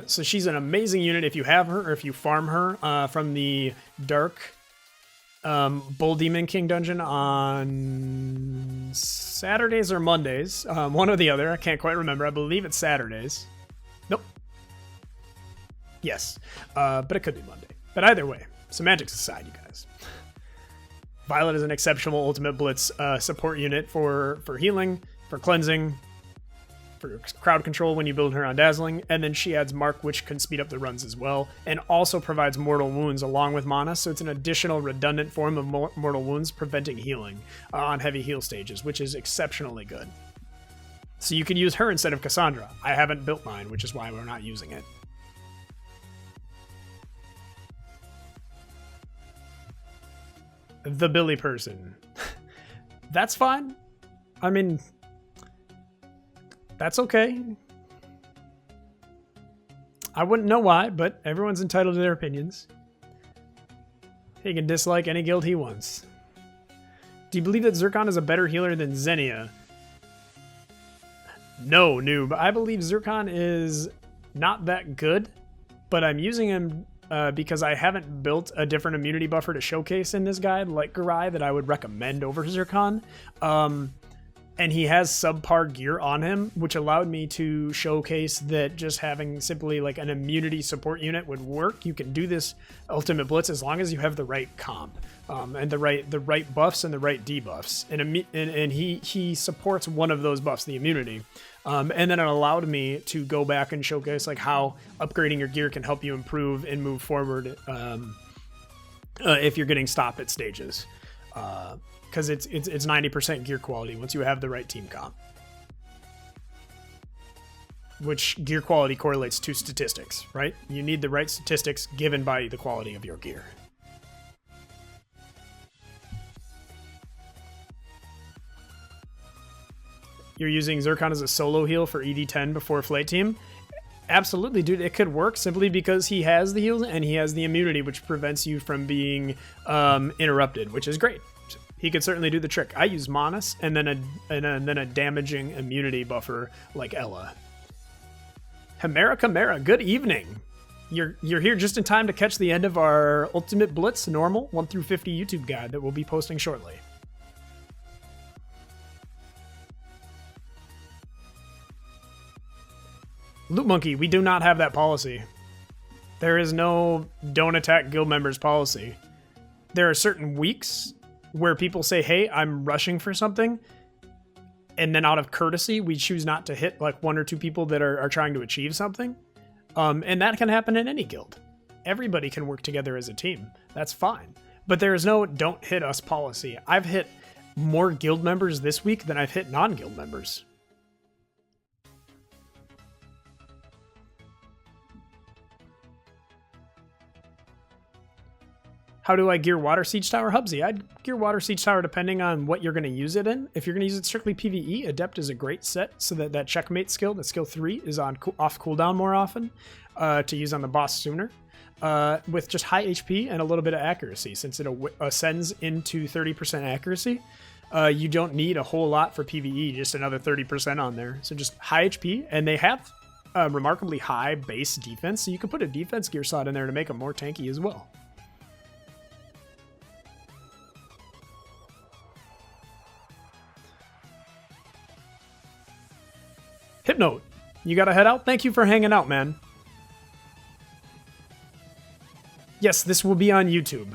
So she's an amazing unit if you have her or if you farm her from the Dark Bull Demon King dungeon on Saturdays or Mondays. One or the other. I can't quite remember. I believe it's Saturdays. Nope. Yes. But it could be Monday. But either way, semantics aside, you guys. Violet is an exceptional Ultimate Blitz support unit for healing, for cleansing, for crowd control when you build her on dazzling, and then she adds Mark, which can speed up the runs as well, and also provides mortal wounds along with mana, so it's an additional redundant form of mortal wounds preventing healing on heavy heal stages, which is exceptionally good. So you can use her instead of Cassandra. I haven't built mine, which is why we're not using it. The Billy person. That's fine. I mean, that's okay. I wouldn't know why, but everyone's entitled to their opinions. He can dislike any guild he wants. Do you believe that Zircon is a better healer than Xenia? No, noob. I believe Zircon is not that good, but I'm using him because I haven't built a different immunity buffer to showcase in this guide like Garai that I would recommend over Zircon. and he has subpar gear on him, which allowed me to showcase that just having simply like an immunity support unit would work. You can do this Ultimate Blitz as long as you have the right comp, and the right buffs and the right debuffs. And he supports one of those buffs, the immunity. And then it allowed me to go back and showcase like how upgrading your gear can help you improve and move forward if you're getting stopped at stages. Because it's 90% gear quality once you have the right team comp. Which gear quality correlates to statistics, right? You need the right statistics given by the quality of your gear. You're using Zircon as a solo heal for ED10 before Flight Team? Absolutely, dude. It could work simply because he has the heals and he has the immunity, which prevents you from being interrupted, which is great. He could certainly do the trick. I use Manus and then a damaging immunity buffer like Ella. Chimera, good evening. You're here just in time to catch the end of our Ultimate Blitz Normal 1 through 50 YouTube guide that we'll be posting shortly. Loot Monkey, we do not have that policy. There is no don't attack guild members policy. There are certain weeks where people say, hey, I'm rushing for something, and then out of courtesy, we choose not to hit like 1 or 2 people that are trying to achieve something. And that can happen in any guild. Everybody can work together as a team. That's fine. But there is no don't hit us policy. I've hit more guild members this week than I've hit non-guild members. How do I gear Water Siege Tower? Hubsy, I'd gear Water Siege Tower depending on what you're going to use it in. If you're going to use it strictly PvE, Adept is a great set so that Checkmate skill, that skill 3, is on off cooldown more often to use on the boss sooner. With just high HP and a little bit of accuracy, since it ascends into 30% accuracy. You don't need a whole lot for PvE, just another 30% on there. So just high HP, and they have remarkably high base defense, so you can put a defense gear slot in there to make them more tanky as well. Hypnote, you gotta head out? Thank you for hanging out, man. Yes, this will be on YouTube.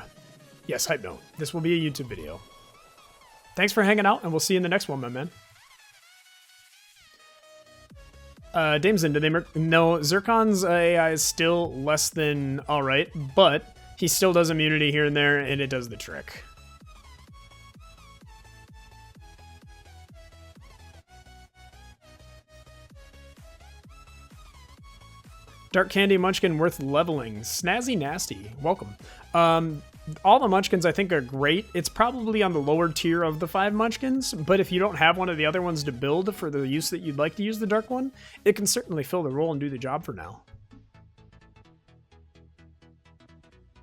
Yes, Hypnote, this will be a YouTube video. Thanks for hanging out, and we'll see you in the next one, my man. Damson, did they no, Zircon's AI is still less than alright, but he still does immunity here and there, and it does the trick. Dark Candy Munchkin worth leveling. Snazzy Nasty, welcome. All the Munchkins I think are great. It's probably on the lower tier of the 5 Munchkins, but if you don't have one of the other ones to build for the use that you'd like to use the Dark one, it can certainly fill the role and do the job for now.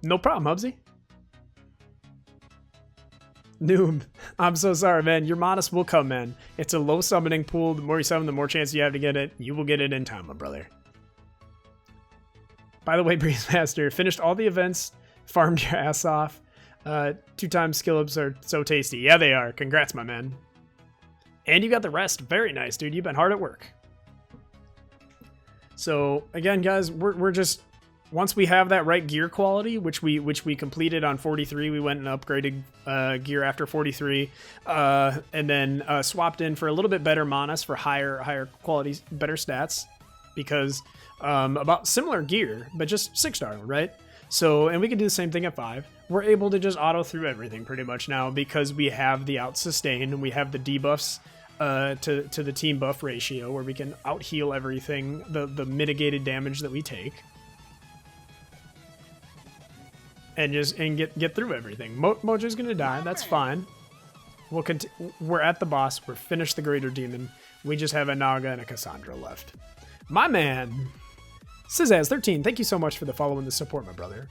No problem, Hubsy. Noob, I'm so sorry, man. Your Modest will come, man. It's a low summoning pool. The more you summon, the more chance you have to get it. You will get it in time, my brother. By the way, Breezemaster, finished all the events, farmed your ass off. 2-time skill ups are so tasty. Yeah, they are. Congrats, my man. And you got the rest. Very nice, dude. You've been hard at work. So, again, guys, we're just... Once we have that right gear quality, which we completed on 43, we went and upgraded gear after 43, and then swapped in for a little bit better Manus for higher quality, better stats, because... about similar gear, but just 6-star, right? So, and we can do the same thing at 5. We're able to just auto through everything pretty much now because we have the out sustain and we have the debuffs to the team buff ratio where we can out heal everything, the mitigated damage that we take, and get through everything. Mojo's gonna die. That's fine. We're at the boss. We're finished the Greater Demon. We just have a Naga and a Cassandra left. My man. Sizaz13, thank you so much for the follow and the support, my brother.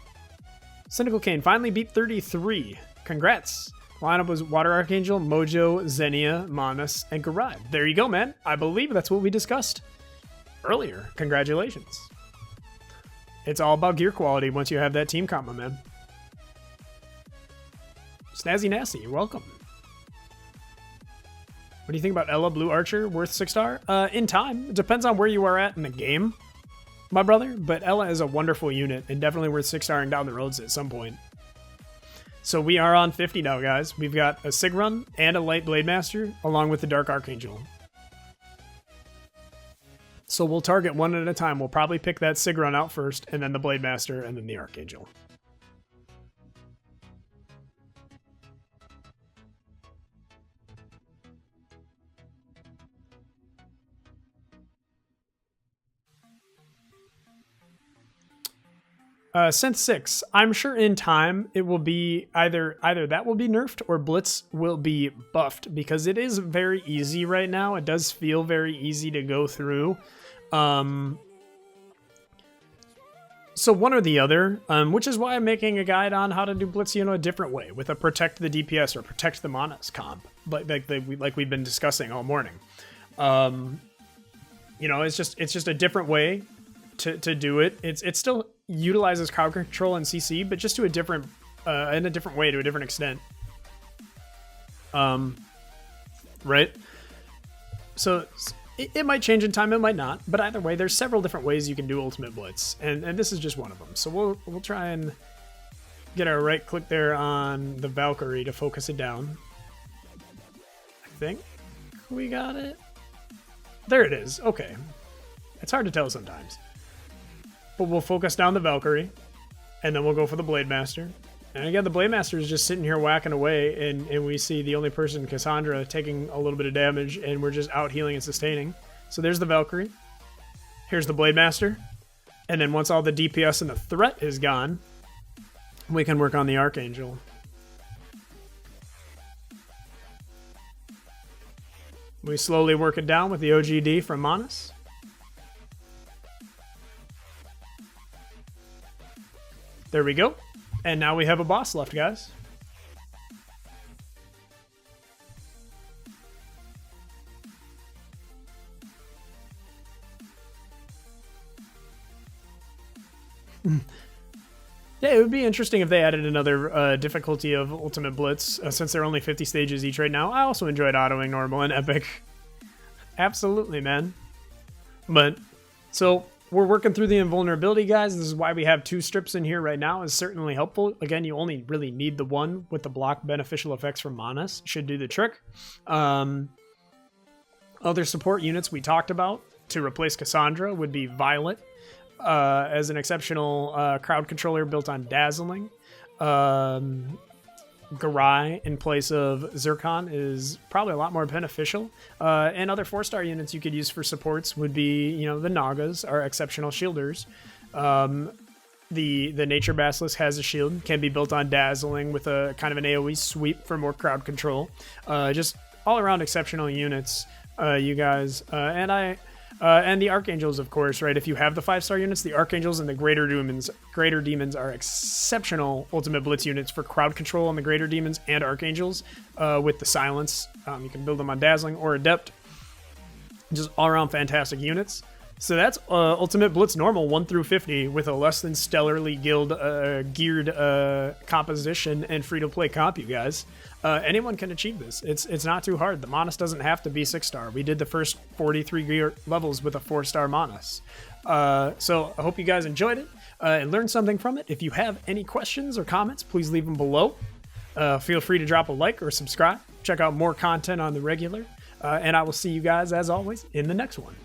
Cynical Kane finally beat 33. Congrats. Lineup was Water Archangel, Mojo, Xenia, Manus, and Garad. There you go, man. I believe that's what we discussed earlier. Congratulations. It's all about gear quality once you have that team comp, my man. Snazzy Nasty, you're welcome. What do you think about Ella Blue Archer? Worth 6-star? In time. It depends on where you are at in the game, my brother. But Ella is a wonderful unit and definitely worth 6-starring down the roads at some point. So we are on 50 now, guys. We've got a Sig Run and a Light Blade Master along with the Dark Archangel. So we'll target one at a time. We'll probably pick that Sig Run out first, and then the Blade Master, and then the Archangel. Synth 6. I'm sure in time it will be either that will be nerfed or Blitz will be buffed, because it is very easy right now. It does feel very easy to go through. So one or the other, which is why I'm making a guide on how to do Blitz, a different way with a protect the DPS or protect the Manas comp, like we've been discussing all morning. It's just a different way to do it. It still utilizes crowd control and CC, but just to a different in a different way, to a different extent. Right? So it might change in time, it might not, but either way, there's several different ways you can do Ultimate Blitz, and this is just one of them. So we'll try and get our right click there on the Valkyrie to focus it down. I think we got it. There it is. Okay. It's hard to tell sometimes. But we'll focus down the Valkyrie, and then we'll go for the Blade Master. And again, the Blade Master is just sitting here whacking away, and we see the only person, Cassandra, taking a little bit of damage, and we're just out healing and sustaining. So there's the Valkyrie. Here's the Blade Master. And then once all the DPS and the threat is gone, we can work on the Archangel. We slowly work it down with the OGD from Manas. There we go. And now we have a boss left, guys. Yeah, it would be interesting if they added another difficulty of Ultimate Blitz, since they're only 50 stages each right now. I also enjoyed autoing normal and epic. Absolutely, man. But, so we're working through the invulnerability, guys. This is why we have 2 strips in here right now. Is certainly helpful. Again, you only really need the one with the block beneficial effects from Manas. Should do the trick. Other support units we talked about to replace Cassandra would be Violet as an exceptional crowd controller built on Dazzling. Garai in place of Zircon is probably a lot more beneficial. And other 4-star units you could use for supports would be, the Nagas, are exceptional shielders. The Nature Basilisk has a shield, can be built on Dazzling with a kind of an AoE sweep for more crowd control. Just all around exceptional units, you guys. And the Archangels, of course, right? If you have the 5-star units, the Archangels and the Greater Demons are exceptional Ultimate Blitz units for crowd control on the Greater Demons and Archangels with the Silence. You can build them on Dazzling or Adept. Just all-around fantastic units. So that's Ultimate Blitz Normal 1 through 50 with a less than stellarly geared composition and free-to-play comp, you guys. Anyone can achieve this. It's not too hard. The Manas doesn't have to be 6-star. We did the first 43 gear levels with a 4-star Manas. So I hope you guys enjoyed it and learned something from it. If you have any questions or comments, please leave them below. Feel free to drop a like or subscribe. Check out more content on the regular. And I will see you guys, as always, in the next one.